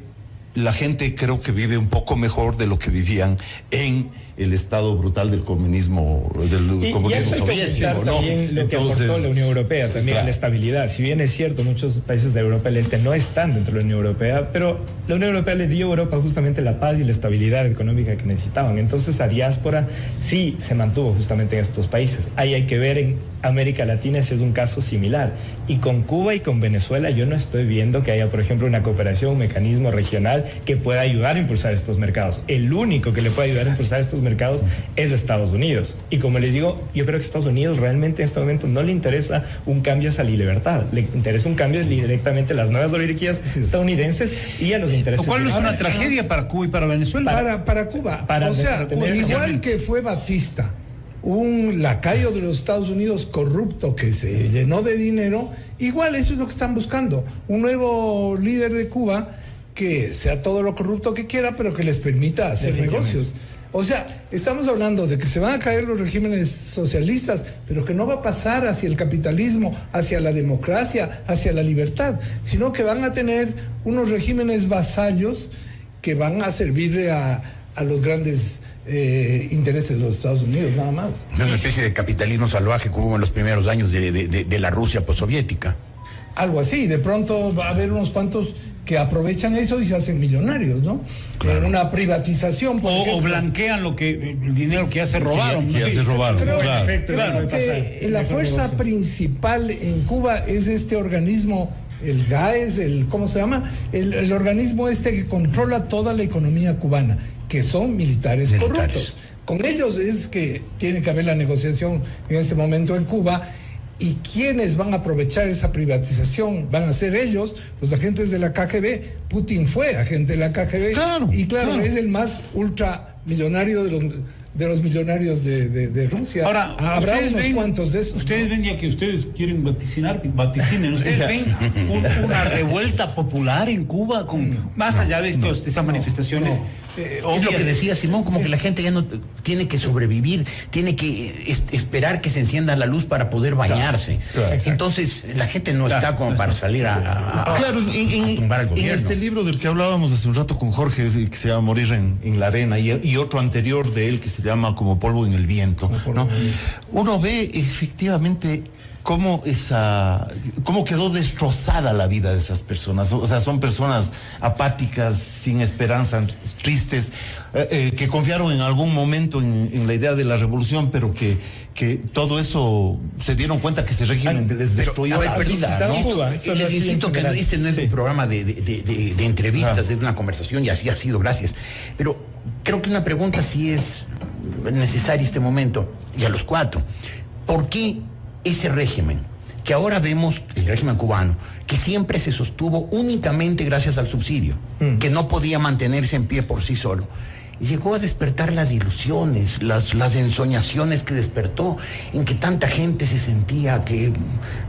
la gente vive un poco mejor de lo que vivían en el estado brutal del comunismo soviético, ¿no? También lo que aportó la Unión Europea también a la estabilidad. Si bien es cierto, muchos países de Europa del Este no están dentro de la Unión Europea, pero la Unión Europea le dio a Europa justamente la paz y la estabilidad económica que necesitaban. Entonces, la diáspora sí se mantuvo justamente en estos países. Ahí hay que ver en América Latina si es un caso similar. Y con Cuba y con Venezuela yo no estoy viendo que haya, por ejemplo, una cooperación, un mecanismo regional que pueda ayudar a impulsar esestos mercados. El único que le puede ayudar a impulsar estos mercados es Estados Unidos. Y como les digo, yo creo que Estados Unidos realmente en este momento no le interesa un cambio hacia la libertad. Le interesa un cambio directamente a las nuevas oligarquías estadounidenses y a los intereses. Lo cual no es una tragedia para Cuba y para Venezuela. Para Cuba. O sea, igual que fue Batista un lacayo de los Estados Unidos corrupto que se llenó de dinero, igual eso es lo que están buscando. Un nuevo líder de Cuba que sea todo lo corrupto que quiera, pero que les permita hacer negocios. O sea, estamos hablando de que se van a caer los regímenes socialistas, pero que no va a pasar hacia el capitalismo, hacia la democracia, hacia la libertad, sino que van a tener unos regímenes vasallos que van a servirle a los grandes intereses de los Estados Unidos, nada más. Una especie de capitalismo salvaje como hubo en los primeros años de la Rusia postsoviética. Algo así, de pronto va a haber unos cuantos que aprovechan eso y se hacen millonarios, ¿no? Claro. Una privatización, por ejemplo. O blanquean el dinero que ya se robaron. Que ya se robaron, creo que la fuerza principal en Cuba es este organismo, el GAES, ¿cómo se llama? El organismo que controla toda la economía cubana, que son militares corruptos. Con ellos es que tiene que haber la negociación en este momento en Cuba. ¿Y quiénes van a aprovechar esa privatización? Van a ser ellos, los agentes de la KGB. Putin fue agente de la KGB. Claro, es el más ultramillonario de los millonarios de Rusia. Ahora, habrá unos cuantos de esos. Ustedes ven, ya que ustedes quieren vaticinen, ustedes ven una revuelta popular en Cuba, más allá de estas manifestaciones. Es lo que decía Simón, como que la gente ya no tiene que sobrevivir, tiene que esperar que se encienda la luz para poder bañarse. Claro. Entonces, la gente no está como para salir a tumbar al gobierno. En este libro del que hablábamos hace un rato con Jorge, que se llama Morir en la arena, y otro anterior de él que se llama Como polvo en el viento, ¿no? Uno ve efectivamente cómo quedó destrozada la vida de esas personas. O sea, son personas apáticas, sin esperanza, tristes, que confiaron en algún momento en la idea de la revolución, pero que todo eso se dieron cuenta que ese régimen les destruyó la vida, ¿no? Les insisto que este no es un programa de entrevistas, es una conversación, y así ha sido, gracias. Pero creo que una pregunta sí es necesaria en este momento, y a los cuatro. ¿Por qué ese régimen, que ahora vemos, el régimen cubano, que siempre se sostuvo únicamente gracias al subsidio, que no podía mantenerse en pie por sí solo, llegó a despertar las ilusiones, las ensoñaciones que despertó, en que tanta gente se sentía que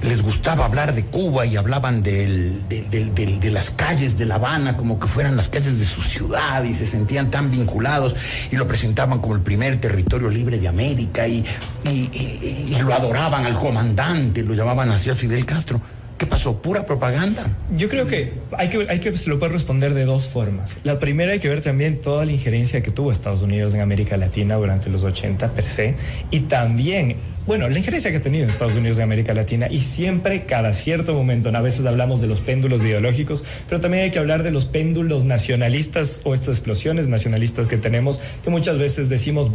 les gustaba hablar de Cuba y hablaban de las calles de La Habana como que fueran las calles de su ciudad, y se sentían tan vinculados y lo presentaban como el primer territorio libre de América, y lo adoraban al comandante, lo llamaban así a Fidel Castro. ¿Qué pasó? ¿Pura propaganda? Yo creo que se lo puede responder de dos formas. La primera, hay que ver también toda la injerencia que tuvo Estados Unidos en América Latina durante los 80 per se, y también, la injerencia que ha tenido Estados Unidos en América Latina, y siempre, cada cierto momento, a veces hablamos de los péndulos ideológicos, pero también hay que hablar de los péndulos nacionalistas o estas explosiones nacionalistas que tenemos, que muchas veces decimos,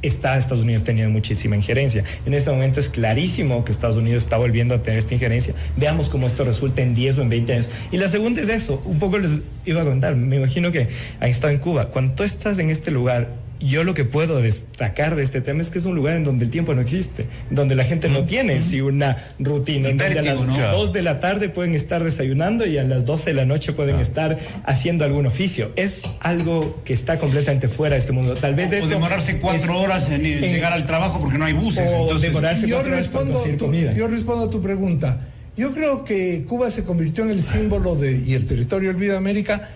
Estados Unidos teniendo muchísima injerencia. En este momento es clarísimo que Estados Unidos está volviendo a tener esta injerencia. Veamos cómo esto resulta en 10 o en 20 años. Y la segunda es eso, un poco les iba a contar, me imagino que han estado en Cuba. Cuando tú estás en este lugar, yo lo que puedo destacar de este tema es que es un lugar en donde el tiempo no existe, donde la gente no tiene una rutina, en donde a las 2 de la tarde pueden estar desayunando y a las 12 de la noche pueden estar haciendo algún oficio. Es algo que está completamente fuera de este mundo. Tal vez o demorarse 4 horas en llegar al trabajo porque no hay buses. Entonces, demorarse 4 horas para conseguir comida. Yo respondo a tu pregunta. Yo creo que Cuba se convirtió en el símbolo y el territorio olvidado de América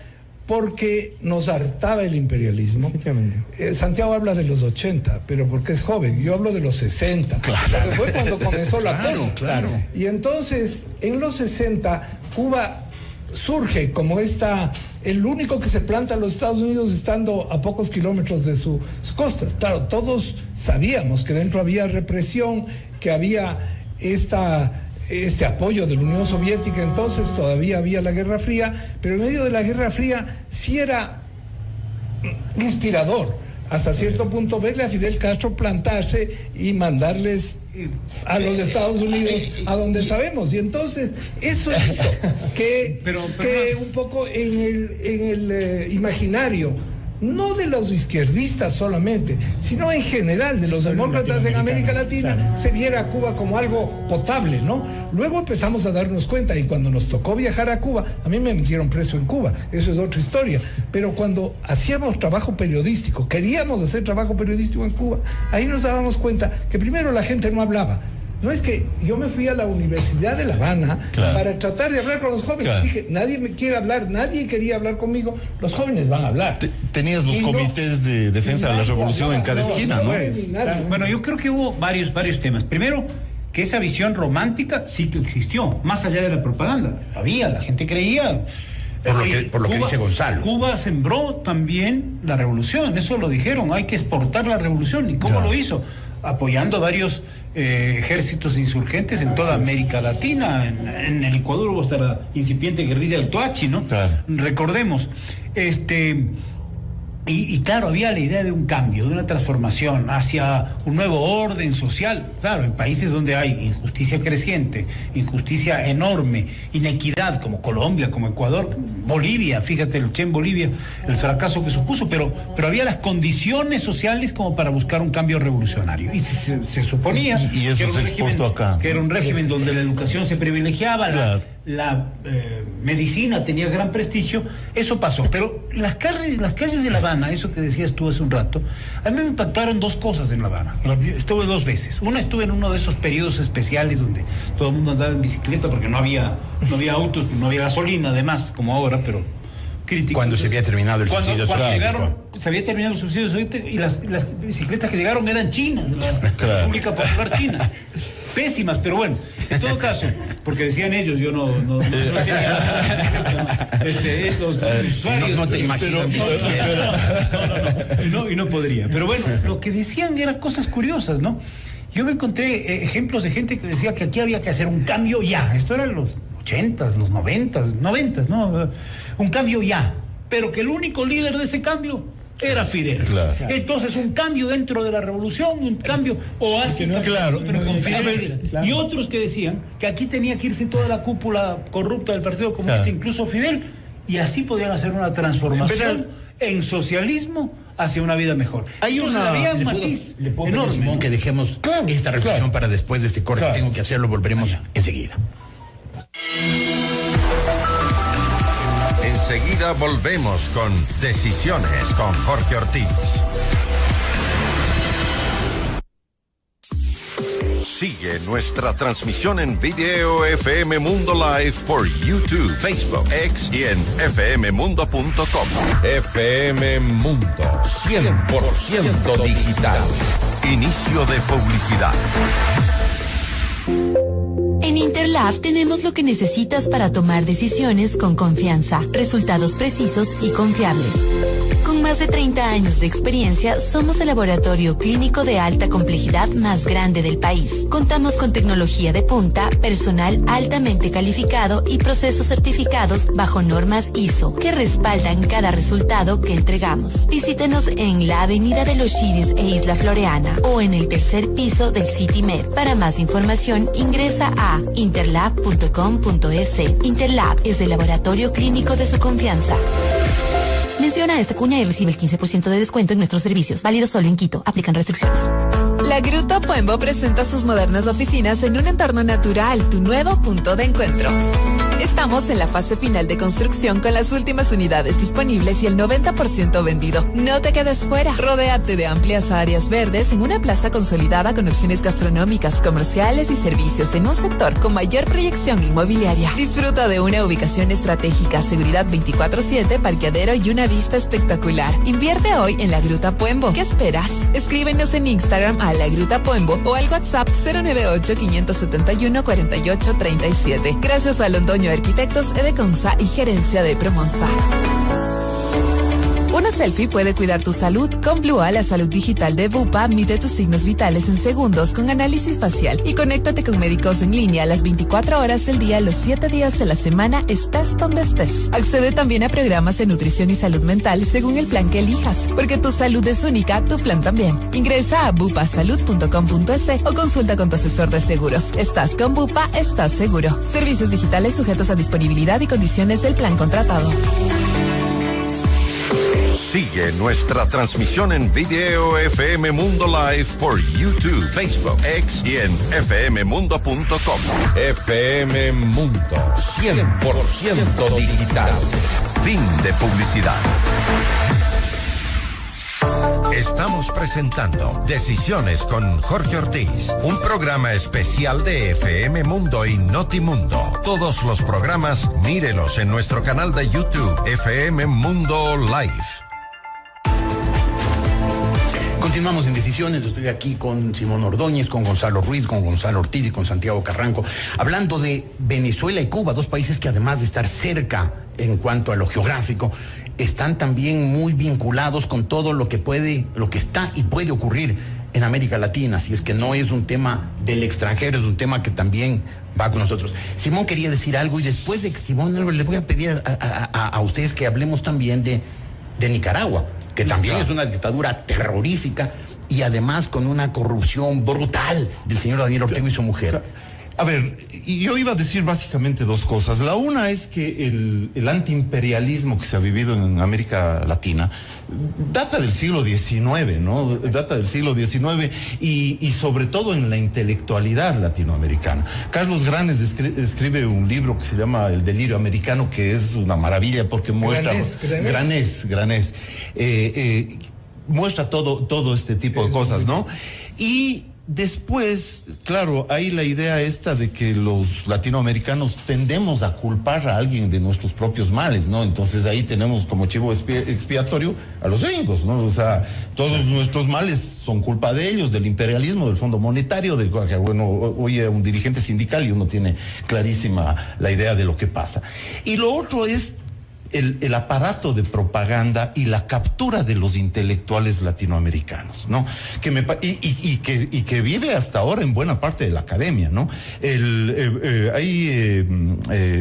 porque nos hartaba el imperialismo. Santiago habla de los 80, pero porque es joven. Yo hablo de los 60, porque fue cuando comenzó la cosa. Claro. Y entonces, en los 60, Cuba surge como el único que se planta a los Estados Unidos estando a pocos kilómetros de sus costas. Claro, todos sabíamos que dentro había represión, que había este apoyo de la Unión Soviética, entonces todavía había la Guerra Fría, pero en medio de la Guerra Fría sí era inspirador, hasta cierto punto, verle a Fidel Castro plantarse y mandarles a los Estados Unidos a donde sabemos. Y entonces eso hizo que un poco en el imaginario no de los izquierdistas solamente, sino en general de los demócratas en América Latina, se viera a Cuba como algo potable, ¿no? Luego empezamos a darnos cuenta, y cuando nos tocó viajar a Cuba, a mí me metieron preso en Cuba, eso es otra historia, pero cuando hacíamos trabajo periodístico, queríamos hacer trabajo periodístico en Cuba, ahí nos dábamos cuenta que primero la gente no hablaba. No es que yo me fui a la Universidad de La Habana para tratar de hablar con los jóvenes. Dije, nadie me quiere hablar, nadie quería hablar conmigo, los jóvenes van a hablar. Tenías los comités de defensa de la revolución en cada esquina, ¿no? Bueno, yo creo que hubo varios temas. Primero, que esa visión romántica sí que existió, más allá de la propaganda. La gente creía. Por lo que dice Gonzalo. Cuba sembró también la revolución, eso lo dijeron, hay que exportar la revolución. ¿Y cómo lo hizo? Apoyando a varios ejércitos insurgentes en toda América Latina. En el Ecuador hubo hasta la incipiente guerrilla del Toachi, ¿no? Recordemos. Y claro, había la idea de un cambio, de una transformación hacia un nuevo orden social. Claro, en países donde hay injusticia creciente, injusticia enorme, inequidad, como Colombia, como Ecuador, Bolivia, fíjate el Che en Bolivia, el fracaso que supuso, pero había las condiciones sociales como para buscar un cambio revolucionario. Y se suponía y eso se exportó acá. Que era un régimen donde la educación se privilegiaba, la medicina tenía gran prestigio. Eso pasó, pero las calles de La Habana, eso que decías tú hace un rato, a mí me impactaron dos cosas en La Habana. Estuve 2 veces. Una, estuve en uno de esos periodos especiales donde todo el mundo andaba en bicicleta porque no había autos, no había gasolina, además, como ahora, pero crítico. Cuando se había terminado el subsidio soviético. Se había terminado el subsidio soviético y las bicicletas que llegaron eran chinas, de la República Popular China. Pésimas, pero bueno, en todo caso, porque decían ellos, yo no te imaginas. Y no podría. Pero bueno, lo que decían eran cosas curiosas, ¿no? Yo me encontré ejemplos de gente que decía que aquí había que hacer un cambio ya. Esto era en los 80s, los 90s, ¿no? Un cambio ya. Pero que el único líder de ese cambio era Fidel. Entonces, un cambio dentro de la revolución, un cambio pero con Fidel. Y otros que decían que aquí tenía que irse toda la cúpula corrupta del Partido Comunista, incluso Fidel, y así podían hacer una transformación en socialismo hacia una vida mejor. Había un matiz enorme. Simón, que dejemos esta reflexión para después de este corte. Tengo que hacerlo, volveremos enseguida. Enseguida volvemos con Decisiones con Jorge Ortiz. Sigue nuestra transmisión en video FM Mundo Live por YouTube, Facebook, X y en fmmundo.com. FM Mundo, 100% digital. Inicio de publicidad. En Interlab tenemos lo que necesitas para tomar decisiones con confianza, resultados precisos y confiables. Con más de 30 años de experiencia, somos el laboratorio clínico de alta complejidad más grande del país. Contamos con tecnología de punta, personal altamente calificado y procesos certificados bajo normas ISO que respaldan cada resultado que entregamos. Visítenos en la Avenida de los Chiris e Isla Floreana o en el 3er piso del CityMed. Para más información, ingresa a interlab.com.es. Interlab es el laboratorio clínico de su confianza. Menciona esta cuña y recibe el 15% de descuento en nuestros servicios. Válido solo en Quito. Aplican restricciones. La Gruta Puembo presenta sus modernas oficinas en un entorno natural, tu nuevo punto de encuentro. Estamos en la fase final de construcción con las últimas unidades disponibles y el 90% vendido. No te quedes fuera. Rodéate de amplias áreas verdes en una plaza consolidada con opciones gastronómicas, comerciales y servicios en un sector con mayor proyección inmobiliaria. Disfruta de una ubicación estratégica, seguridad 24/7, parqueadero y una vista espectacular. Invierte hoy en La Gruta Puembo. ¿Qué esperas? Escríbenos en Instagram a La Gruta Puembo o al WhatsApp 098-571-4837. Gracias a Londoño Arquitectos, Edeconsa y Gerencia de Promonsa. Una selfie puede cuidar tu salud. Con Blua, la salud digital de Bupa, mide tus signos vitales en segundos con análisis facial y conéctate con médicos en línea las 24 horas del día, los 7 días de la semana, estés donde estés. Accede también a programas de nutrición y salud mental según el plan que elijas, porque tu salud es única, tu plan también. Ingresa a bupasalud.com.es o consulta con tu asesor de seguros. Estás con Bupa, estás seguro. Servicios digitales sujetos a disponibilidad y condiciones del plan contratado. Sigue nuestra transmisión en video FM Mundo Live por YouTube, Facebook, X y en fmmundo.com. FM Mundo, 100% digital. Fin de publicidad. Estamos presentando Decisiones con Jorge Ortiz, un programa especial de FM Mundo y Notimundo. Todos los programas, mírelos en nuestro canal de YouTube, FM Mundo Live. Continuamos en Decisiones. Estoy aquí con Simón Ordóñez, con Gonzalo Ruiz, con Gonzalo Ortiz y con Santiago Carranco, hablando de Venezuela y Cuba, dos países que además de estar cerca en cuanto a lo geográfico, están también muy vinculados con todo lo que está y puede ocurrir en América Latina. Si es que no es un tema del extranjero, es un tema que también va con nosotros. Simón quería decir algo, y después de que Simón, les voy a pedir a ustedes que hablemos también de Nicaragua, que también es una dictadura terrorífica y además con una corrupción brutal del señor Daniel Ortega y su mujer. A ver, yo iba a decir básicamente dos cosas. La una es que el antiimperialismo que se ha vivido en América Latina data del siglo XIX, ¿no? Data del siglo XIX y sobre todo en la intelectualidad latinoamericana. Carlos Granes escribe un libro que se llama El delirio americano, que es una maravilla porque muestra... Granés. Muestra todo este tipo de cosas, ¿no? Y después, claro, hay la idea esta de que los latinoamericanos tendemos a culpar a alguien de nuestros propios males, ¿no? Entonces ahí tenemos como chivo expiatorio a los gringos, ¿no? O sea, todos nuestros males son culpa de ellos, del imperialismo, del Fondo Monetario, bueno, oye, un dirigente sindical y uno tiene clarísima la idea de lo que pasa. Y lo otro es el aparato de propaganda y la captura de los intelectuales latinoamericanos, ¿no? Que vive hasta ahora en buena parte de la academia, ¿no?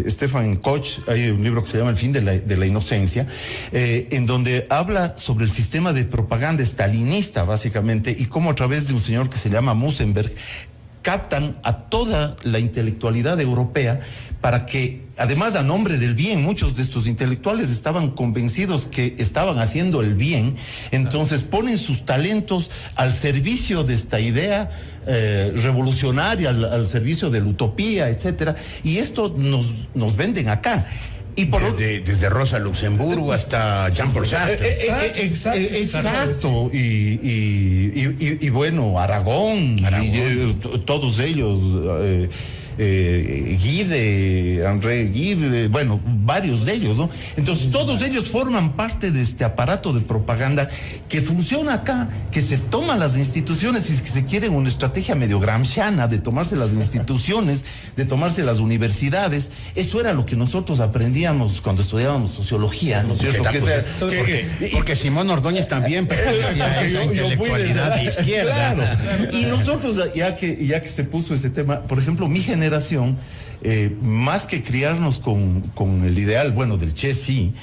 Stefan Koch, hay un libro que se llama El fin de la inocencia, en donde habla sobre el sistema de propaganda stalinista, básicamente, y cómo a través de un señor que se llama Musenberg captan a toda la intelectualidad europea para que, además, a nombre del bien, muchos de estos intelectuales estaban convencidos que estaban haciendo el bien, entonces ponen sus talentos al servicio de esta idea revolucionaria, al servicio de la utopía, etcétera, y esto nos venden acá. Y desde Rosa Luxemburgo hasta Jean-Paul Sartre. Exacto. Y bueno, Aragón. Todos ellos, André Gide, bueno, varios de ellos, ¿no? Entonces, todos ellos forman parte de este aparato de propaganda que funciona acá, que se toman las instituciones, y que se quiere una estrategia medio gramsciana de tomarse las instituciones, de tomarse las universidades. Eso era lo que nosotros aprendíamos cuando estudiábamos sociología, ¿no es cierto? Porque Simón Ordóñez también pertenecía a esa intelectualidad de izquierda. Claro. Y nosotros, ya que se puso ese tema, por ejemplo, mi generación, más que criarnos con el ideal, bueno, del Che, sí,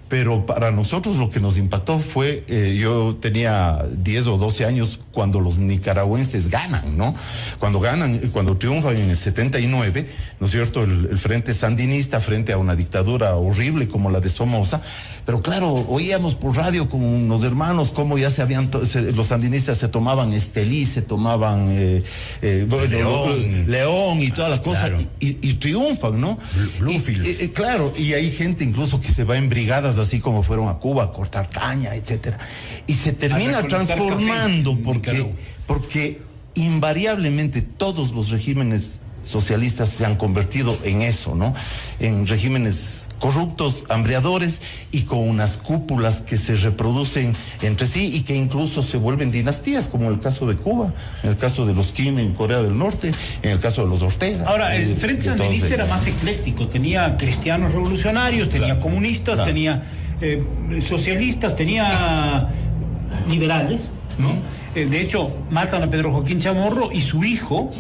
pero para nosotros lo que nos impactó fue, yo tenía 10 o 12 años cuando los nicaragüenses ganan, ¿no? Cuando triunfan en el 79, ¿no es cierto? El frente sandinista frente a una dictadura horrible como la de Somoza. Pero claro, oíamos por radio con unos hermanos cómo ya los sandinistas se tomaban Estelí, se tomaban León y toda la cosa, claro. y triunfan, ¿no? Bluefields. Claro, y hay gente incluso que se va en brigadas así como fueron a Cuba a cortar caña, etcétera. Y se termina transformando porque invariablemente todos los regímenes socialistas se han convertido en eso, ¿no? En regímenes corruptos, hambreadores y con unas cúpulas que se reproducen entre sí y que incluso se vuelven dinastías, como en el caso de Cuba, en el caso de los Kim en Corea del Norte, en el caso de los Ortega. Ahora, el Frente Sandinista era más ecléctico, tenía cristianos revolucionarios, tenía comunistas, tenía socialistas, tenía liberales, ¿no? De hecho, matan a Pedro Joaquín Chamorro y su hijo,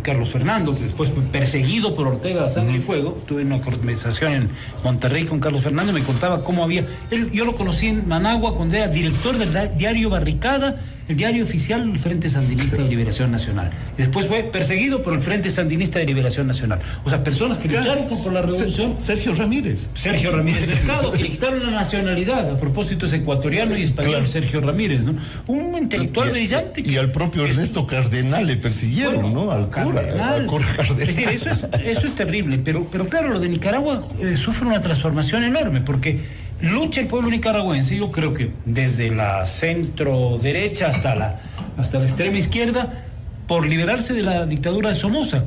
Carlos Fernando, que después fue perseguido por Ortega a sangre y fuego. Tuve una conversación en Monterrey con Carlos Fernando, me contaba cómo había... yo lo conocí en Managua cuando era director del diario Barricada, el diario oficial del Frente Sandinista de Liberación Nacional. Y después fue perseguido por el Frente Sandinista de Liberación Nacional. O sea, personas que lucharon por la revolución. Sergio Ramírez Mercado, que le quitaron la nacionalidad. A propósito, es ecuatoriano y español, claro. Sergio Ramírez, ¿no? Un intelectual brillante. Y al propio Ernesto Cardenal le persiguieron, ¿no? Al cura Cardenal. Es decir, eso es terrible. Pero claro, lo de Nicaragua sufre una transformación enorme, porque lucha el pueblo nicaragüense, yo creo que desde la centro derecha hasta la extrema izquierda, por liberarse de la dictadura de Somoza.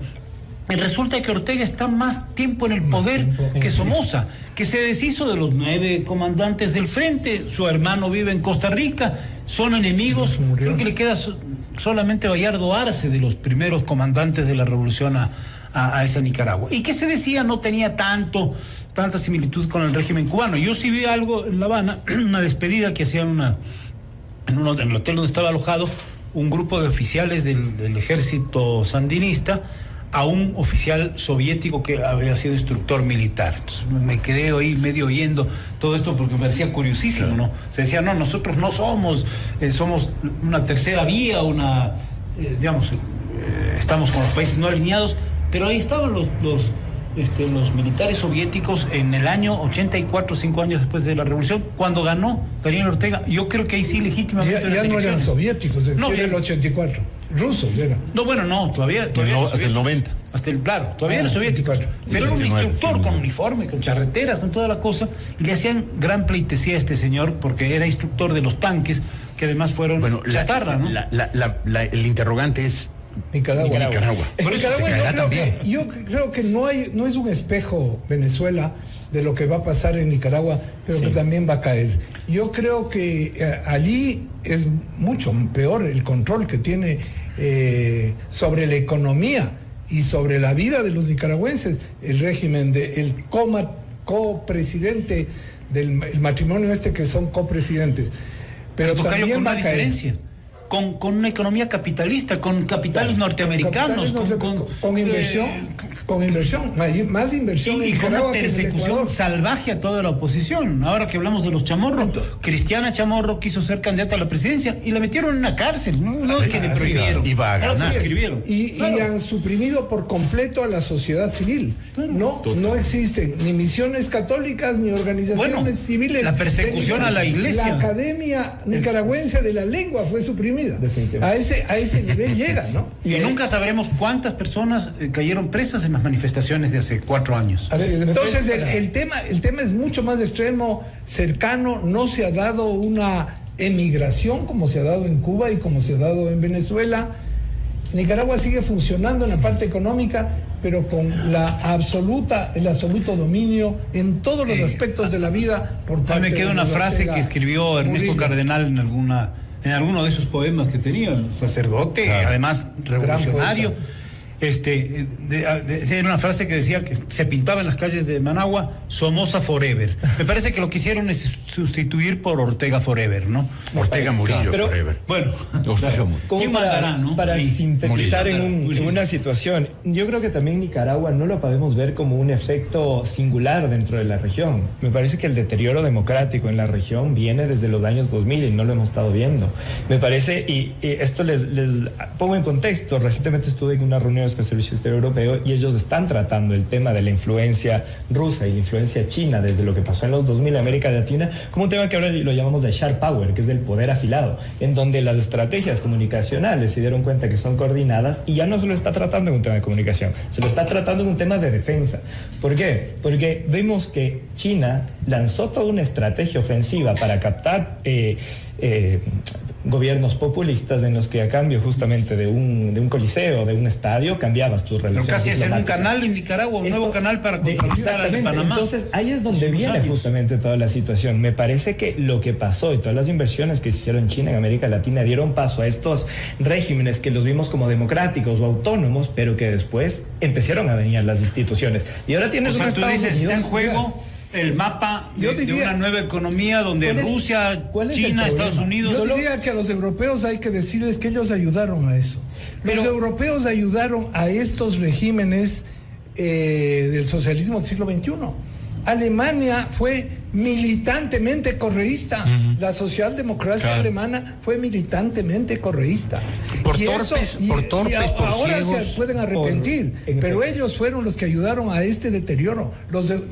Y resulta que Ortega está más tiempo en el poder que Somoza, que se deshizo de los 9 comandantes del frente. Su hermano vive en Costa Rica, son enemigos. Creo que le queda solamente Bayardo Arce, de los primeros comandantes de la revolución a esa Nicaragua. Y que se decía no tenía tanta similitud con el régimen cubano. Yo sí vi algo en La Habana, una despedida que hacían en el hotel donde estaba alojado un grupo de oficiales del ejército sandinista a un oficial soviético que había sido instructor militar. Entonces me quedé ahí medio oyendo todo esto porque me parecía curiosísimo, claro. ¿No? Se decía, no, nosotros no somos una tercera vía, estamos con los países no alineados, pero ahí estaban los militares soviéticos en el año 84, 5 años después de la revolución, cuando ganó Daniel Ortega. Yo creo que ahí sí legítimamente ya no eran soviéticos, no, era el 84, rusos eran. No, bueno, no, todavía no, hasta el 90. Todavía eran soviéticos, pero era un instructor con uniforme, con charreteras, con toda la cosa, y le hacían gran pleitesía a este señor porque era instructor de los tanques, que además fueron chatarra, ¿no? El interrogante es Nicaragua. También. Yo creo que no es un espejo Venezuela de lo que va a pasar en Nicaragua, pero que también va a caer. Yo creo que allí es mucho peor el control que tiene sobre la economía y sobre la vida de los nicaragüenses el régimen del copresidente del matrimonio que son copresidentes. Pero también con una diferencia. Con una economía capitalista, con capitales norteamericanos, con inversión, más inversión y con una persecución salvaje a toda la oposición. Ahora que hablamos de los Chamorro, Cristiana Chamorro quiso ser candidata a la presidencia y la metieron en una cárcel, no es que le prohibieron. Iba a ganar. Y han suprimido por completo a la sociedad civil. Claro. No existen ni misiones católicas ni organizaciones civiles. La persecución a la iglesia. La Academia Nicaragüense de la Lengua fue suprimida. A ese nivel llega, ¿no? Y nunca sabremos cuántas personas cayeron presas en las manifestaciones de hace 4 años. Entonces el tema es mucho más extremo, cercano. No se ha dado una emigración como se ha dado en Cuba y como se ha dado en Venezuela. Nicaragua sigue funcionando en la parte económica, pero con el absoluto dominio en todos los aspectos de la vida por parte de... Me queda una frase que escribió Ernesto Cardenal en alguno de esos poemas que tenía, sacerdote, además revolucionario. Era una frase que decía que se pintaba en las calles de Managua, Somoza Forever. Me parece que lo quisieron sustituir por Ortega Forever, ¿no? Ortega Murillo Forever. Bueno, ¿quién mandará, no? Para sintetizar en una situación, yo creo que también Nicaragua no lo podemos ver como un efecto singular dentro de la región. Me parece que el deterioro democrático en la región viene desde los años 2000 y no lo hemos estado viendo. Me parece, y esto les pongo en contexto, recientemente estuve en una reunión con el Servicio Exterior Europeo y ellos están tratando el tema de la influencia rusa y la influencia china desde lo que pasó en los 2000 en América Latina como un tema que ahora lo llamamos de sharp power, que es del poder afilado, en donde las estrategias comunicacionales se dieron cuenta que son coordinadas y ya no se lo está tratando en un tema de comunicación, se lo está tratando en un tema de defensa. ¿Por qué? Porque vemos que China lanzó toda una estrategia ofensiva para captar gobiernos populistas en los que a cambio justamente de un coliseo, de un estadio, cambiabas tus relaciones. Pero casi hacer un canal en Nicaragua, un nuevo canal para contrarrestar al de Panamá. Entonces ahí es donde viene justamente toda la situación. Me parece que lo que pasó y todas las inversiones que se hicieron en China, en América Latina, dieron paso a estos regímenes que los vimos como democráticos o autónomos, pero que después empezaron a venir las instituciones. Y ahora tienes un Estados Unidos. Está en juego el mapa de una nueva economía donde Rusia, China, Estados Unidos... Yo diría que a los europeos hay que decirles que ellos ayudaron a eso. Los europeos ayudaron a estos regímenes del socialismo del siglo XXI. Alemania fue militantemente correísta. La socialdemocracia alemana fue militantemente correísta. Por Y torpes, por ahora ciegos, se pueden arrepentir, pero ellos fueron los que ayudaron a este deterioro.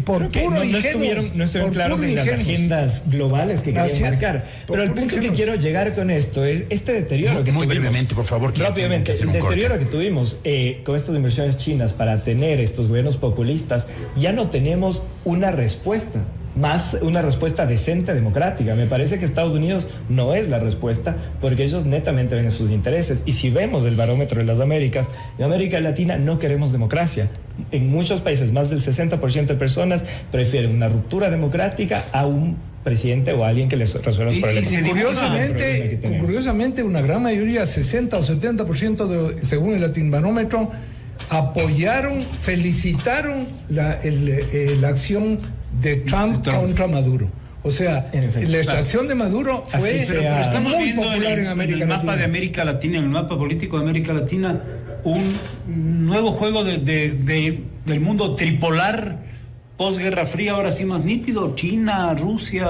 Por puro ingenuos. No estuvieron claros en las agendas globales que querían marcar. Pero el punto que quiero llegar con esto es este deterioro que muy tuvimos. brevemente, por favor. Rápidamente, el deterioro que tuvimos con estas inversiones chinas para tener estos gobiernos populistas, ya no tenemos una respuesta, más una respuesta decente, democrática. Me parece que Estados Unidos no es la respuesta, porque ellos netamente ven sus intereses. Y si vemos el barómetro de las Américas, en América Latina no queremos democracia. En muchos países, más del 60% de personas prefieren una ruptura democrática a un presidente o alguien que les resuelva los problemas. Y curiosamente, una gran mayoría, 60 o 70%, según el Latinbarómetro, apoyaron, felicitaron la acción de Trump contra Maduro. O sea, la extracción de Maduro fue pero estamos muy viendo popular en América el mapa Latina. de América Latina, en el mapa político de América Latina, un nuevo juego del mundo tripolar posguerra fría, ahora sí más nítido: China, Rusia,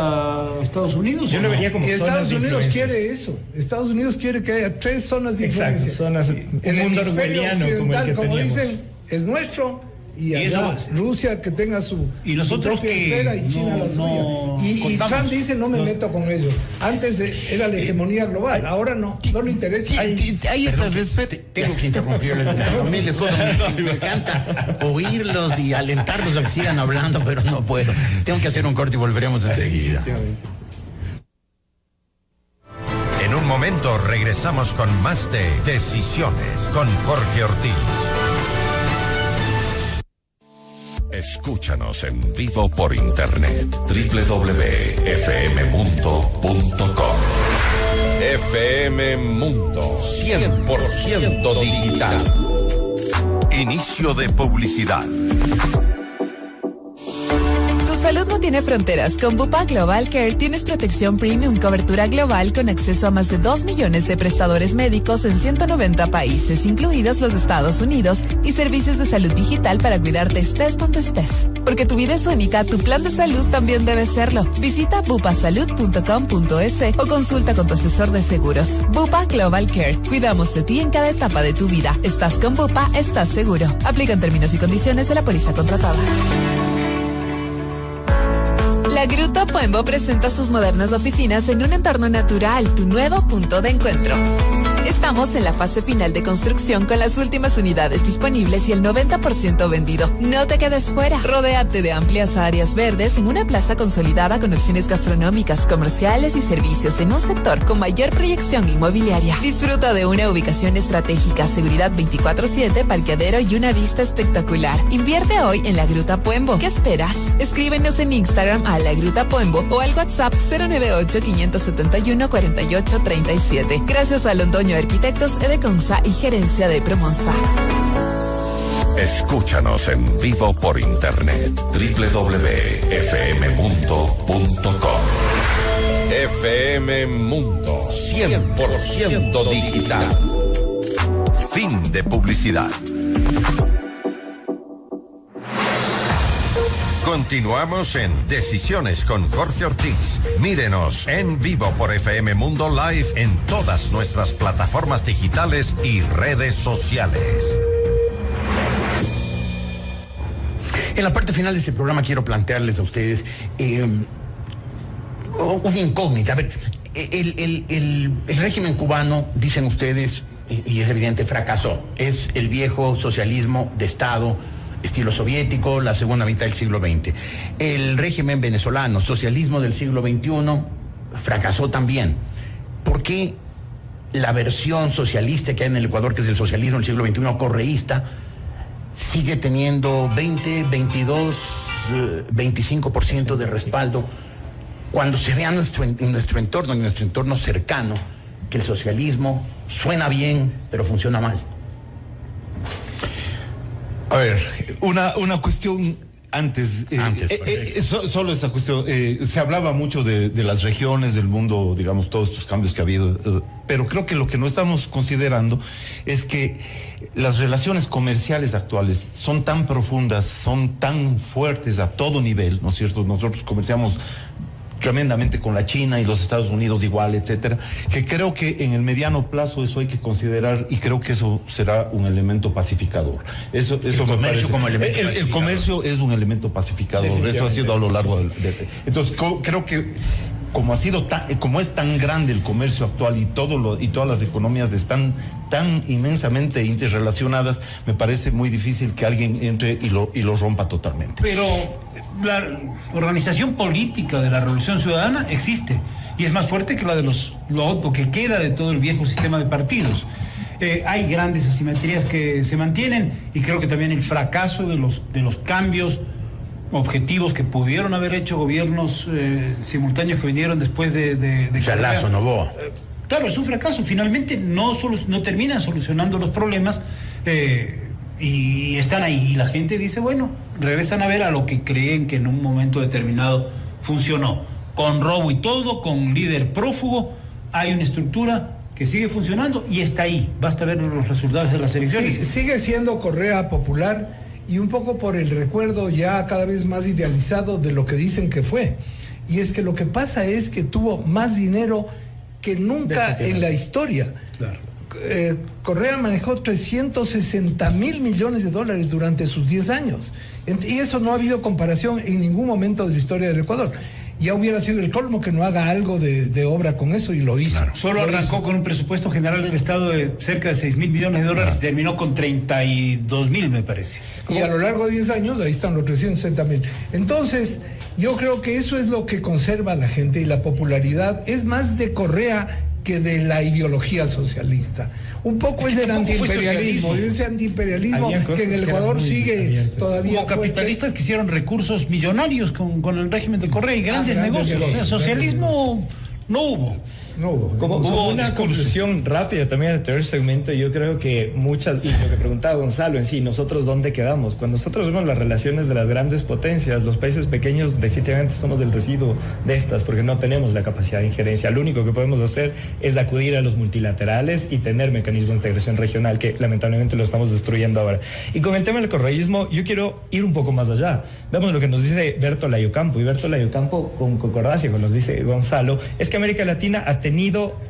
Estados Unidos. Yo lo vería como Y Estados zonas Unidos de quiere eso. Estados Unidos quiere que haya 3 zonas de Exacto, influencia. zonas, un el mundo hemisferio orwelliano como el que como teníamos. dicen, es nuestro. Y allá, eso, Rusia que tenga su nosotros propia que esfera y China la suya. Y Trump dice: no me meto con ellos. Antes era la hegemonía global, ahora no le interesa. Hay esas esferas. Tengo que interrumpirle. Me encanta oírlos y alentarlos a que sigan hablando, pero no puedo. Tengo que hacer un corte y volveremos enseguida. En un momento regresamos con más de Decisiones con Jorge Ortiz. Escúchanos en vivo por internet www.fmmundo.com. FM Mundo 100% digital. Inicio de publicidad. Tu salud no tiene fronteras. Con Bupa Global Care tienes protección premium, cobertura global con acceso a más de 2 millones de prestadores médicos en 190 países, incluidos los Estados Unidos, y servicios de salud digital para cuidarte estés donde estés. Porque tu vida es única, tu plan de salud también debe serlo. Visita bupasalud.com.es o consulta con tu asesor de seguros. Bupa Global Care. Cuidamos de ti en cada etapa de tu vida. Estás con Bupa, estás seguro. Aplican términos y condiciones de la póliza contratada. La Gruta Puembo presenta sus modernas oficinas en un entorno natural, tu nuevo punto de encuentro. Estamos en la fase final de construcción con las últimas unidades disponibles y el 90% vendido. No te quedes fuera. Rodéate de amplias áreas verdes en una plaza consolidada con opciones gastronómicas, comerciales y servicios en un sector con mayor proyección inmobiliaria. Disfruta de una ubicación estratégica, seguridad 24/7, parqueadero y una vista espectacular. Invierte hoy en La Gruta Puembo. ¿Qué esperas? Escríbenos en Instagram a La Gruta Puembo o al WhatsApp 098-571-4837. Gracias a Londoño Arquitectos, Edeconsa y Gerencia de Promonsa. Escúchanos en vivo por internet www.fmmundo.com. FM Mundo 100% digital. Fin de publicidad. Continuamos en Decisiones con Jorge Ortiz. Mírenos en vivo por FM Mundo Live en todas nuestras plataformas digitales y redes sociales. En la parte final de este programa quiero plantearles a ustedes una incógnita. A ver, el régimen cubano, dicen ustedes, y es evidente, fracasó. Es el viejo socialismo de Estado, estilo soviético, la segunda mitad del siglo XX. El régimen venezolano, socialismo del siglo XXI, fracasó también. ¿Por qué la versión socialista que hay en el Ecuador, que es el socialismo del siglo XXI, correísta, sigue teniendo 20, 22, 25% de respaldo, cuando se ve en nuestro entorno cercano, que el socialismo suena bien, pero funciona mal? A ver, una cuestión Antes, perfecto. solo esta cuestión, se hablaba mucho de las regiones, del mundo, digamos, todos estos cambios que ha habido, pero creo que lo que no estamos considerando es que las relaciones comerciales actuales son tan profundas, son tan fuertes a todo nivel, ¿no es cierto? Nosotros comerciamos tremendamente con la China y los Estados Unidos igual, etcétera, que creo que en el mediano plazo eso hay que considerar y creo que eso será un elemento pacificador. Eso me parece. Como elemento el comercio es un elemento pacificador, eso ha sido a lo largo entonces creo que como es tan grande el comercio actual y todas las economías están tan inmensamente interrelacionadas, me parece muy difícil que alguien entre y lo rompa totalmente. Pero la organización política de la Revolución Ciudadana existe y es más fuerte que la de lo que queda de todo el viejo sistema de partidos. Hay grandes asimetrías que se mantienen y creo que también el fracaso de los cambios objetivos que pudieron haber hecho gobiernos simultáneos que vinieron después de Lazo, Noboa. Claro, es un fracaso. Finalmente no terminan solucionando los problemas y están ahí. Y la gente dice, bueno, regresan a ver a lo que creen que en un momento determinado funcionó. Con robo y todo, con líder prófugo, hay una estructura que sigue funcionando y está ahí. Basta ver los resultados de las elecciones. Sí, sigue siendo Correa popular y un poco por el recuerdo ya cada vez más idealizado de lo que dicen que fue. Y es que lo que pasa es que tuvo más dinero que nunca en la historia. Claro. Correa manejó 360 mil millones de dólares durante sus 10 años. Y eso no ha habido comparación en ningún momento de la historia del Ecuador. Ya hubiera sido el colmo que no haga algo de obra con eso y lo hizo. Claro. Solo arrancó con un presupuesto general del Estado de cerca de 6 mil millones de dólares y terminó con 32 mil, me parece. Y a lo largo de 10 años, ahí están los 360 mil. Entonces, yo creo que eso es lo que conserva a la gente y la popularidad es más de Correa que de la ideología socialista. Un poco es del antiimperialismo, ese antiimperialismo que en el Ecuador sigue todavía. Hubo capitalistas que hicieron recursos millonarios con el régimen de Correa y grandes negocios. O sea, socialismo no hubo. Como una conclusión rápida también del tercer segmento, yo creo que y lo que preguntaba Gonzalo en sí, nosotros dónde quedamos. Cuando nosotros vemos las relaciones de las grandes potencias, los países pequeños definitivamente somos el residuo de estas, porque no tenemos la capacidad de injerencia. Lo único que podemos hacer es acudir a los multilaterales y tener mecanismos de integración regional, que lamentablemente lo estamos destruyendo ahora. Y con el tema del correísmo, yo quiero ir un poco más allá. Vemos lo que nos dice Bertola Ocampo, y Bertola Ocampo, con concordancia con lo que nos dice Gonzalo, es que América Latina ha tenido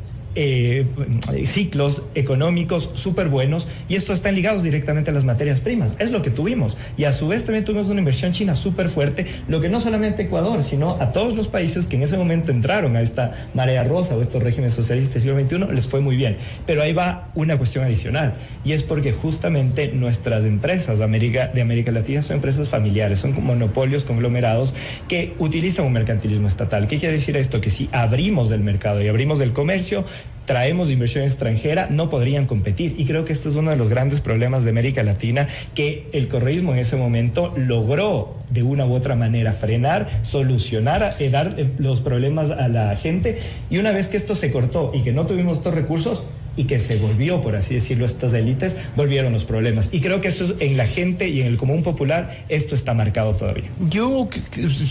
ciclos económicos súper buenos y estos están ligados directamente a las materias primas, es lo que tuvimos, y a su vez también tuvimos una inversión china súper fuerte, lo que no solamente Ecuador, sino a todos los países que en ese momento entraron a esta marea rosa o estos regímenes socialistas del siglo XXI les fue muy bien. Pero ahí va una cuestión adicional, y es porque justamente nuestras empresas de América Latina son empresas familiares, son monopolios conglomerados que utilizan un mercantilismo estatal. ¿Qué quiere decir esto? Que si abrimos el mercado y abrimos el comercio, traemos inversión extranjera, no podrían competir. Y creo que este es uno de los grandes problemas de América Latina, que el correísmo en ese momento logró de una u otra manera frenar, solucionar, dar los problemas a la gente. Y una vez que esto se cortó y que no tuvimos estos recursos y que se volvió, por así decirlo, estas élites, volvieron los problemas. Y creo que eso es, en la gente y en el común popular, esto está marcado todavía. Yo,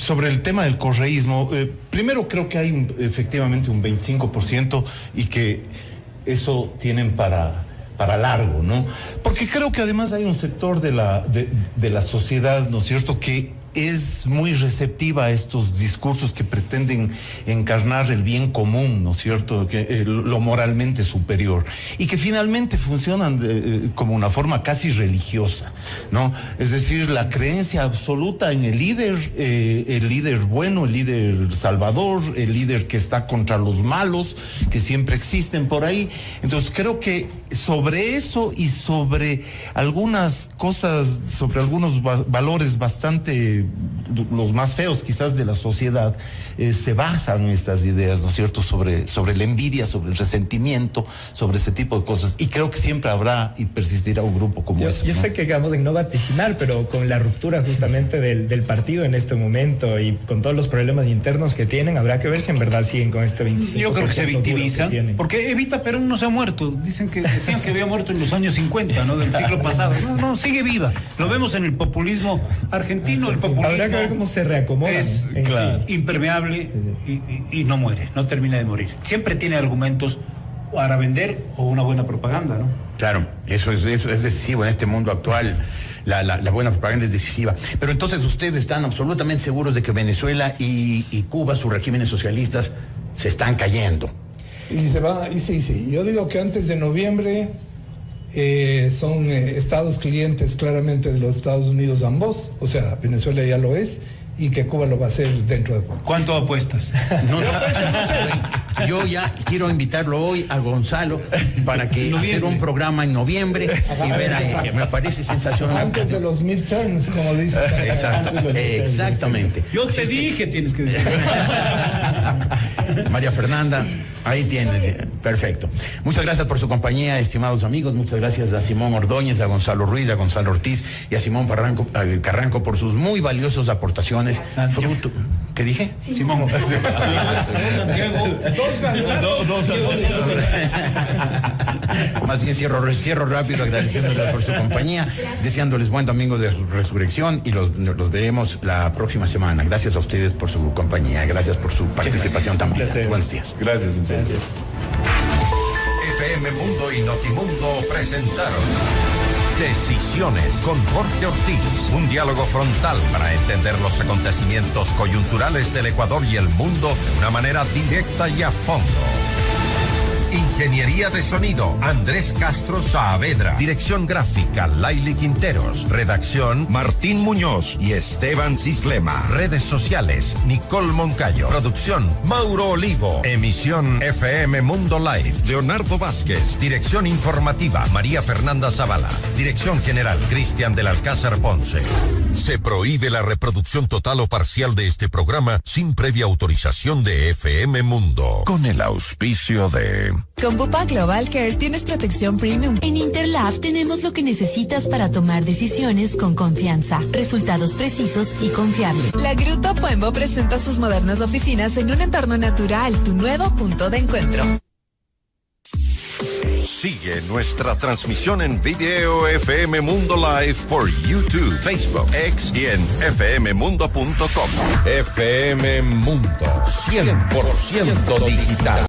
sobre el tema del correísmo, primero creo que hay efectivamente un 25% y que eso tienen para largo, ¿no? Porque creo que además hay un sector de la sociedad, ¿no es cierto?, que es muy receptiva a estos discursos que pretenden encarnar el bien común, ¿no es cierto?, que lo moralmente superior, y que finalmente funcionan como una forma casi religiosa, ¿no? Es decir, la creencia absoluta en el líder bueno, el líder salvador, el líder que está contra los malos, que siempre existen por ahí. Entonces creo que sobre eso y sobre algunas cosas, sobre algunos valores bastante, los más feos quizás de la sociedad, se basan estas ideas, ¿no es cierto?, sobre la envidia, sobre el resentimiento, sobre ese tipo de cosas. Y creo que siempre habrá y persistirá un grupo como ese. Yo sé que acabamos de no vaticinar, pero con la ruptura justamente del partido en este momento y con todos los problemas internos que tienen, habrá que ver si en verdad siguen con este 25%. Yo creo que se victimizan, porque Evita Perón no se ha muerto. Decían que había muerto en los años 50, ¿no?, del siglo pasado. No, sigue viva. Lo vemos en el populismo argentino, el populismo populismo habrá que ver cómo se reacomodan. es Claro. impermeable y no muere, no termina de morir. Siempre tiene argumentos para vender o una buena propaganda, ¿no? Claro, eso es decisivo en este mundo actual. La buena propaganda es decisiva. Pero entonces ustedes están absolutamente seguros de que Venezuela y Cuba, sus regímenes socialistas, se están cayendo. Y se va, y sí. Yo digo que antes de noviembre son estados clientes claramente de los Estados Unidos ambos, o sea, Venezuela ya lo es, y que Cuba lo va a hacer dentro de poco. ¿Cuánto apuestas? No, yo ya quiero invitarlo hoy a Gonzalo para que hacer un programa en noviembre y ver ahí. Me parece sensacional. Antes de los midterms, como dicen. Exacto, exactamente. Yo te dije, tienes que decir. María Fernanda, ahí tienes. Perfecto. Muchas gracias por su compañía, estimados amigos. Muchas gracias a Simón Ordóñez, a Gonzalo Ruiz, a Gonzalo Ortiz y a Simón Carranco por sus muy valiosas aportaciones. Fruto. ¿Qué dije? Simón. Más bien cierro rápido agradeciéndoles por su compañía, deseándoles buen domingo de resurrección y los veremos la próxima semana. Gracias a ustedes por su compañía, gracias por su participación también. Buenos días. Gracias. FM Mundo y Notimundo presentaron Decisiones con Jorge Ortiz. Un diálogo frontal para entender los acontecimientos coyunturales del Ecuador y el mundo de una manera directa y a fondo. Ingeniería de sonido, Andrés Castro Saavedra. Dirección gráfica, Laili Quinteros. Redacción, Martín Muñoz y Esteban Cislema. Redes sociales, Nicole Moncayo. Producción, Mauro Olivo. Emisión FM Mundo Live, Leonardo Vázquez. Dirección informativa, María Fernanda Zavala. Dirección general, Cristian del Alcázar Ponce. Se prohíbe la reproducción total o parcial de este programa sin previa autorización de FM Mundo. Con el auspicio de... Con Bupa Global Care tienes protección premium. En Interlab tenemos lo que necesitas para tomar decisiones con confianza, resultados precisos y confiables. La Gruta Puembo presenta sus modernas oficinas en un entorno natural, tu nuevo punto de encuentro. Sigue nuestra transmisión en video FM Mundo Live por YouTube, Facebook, X y en fmmundo.com. FM Mundo, 100% digital.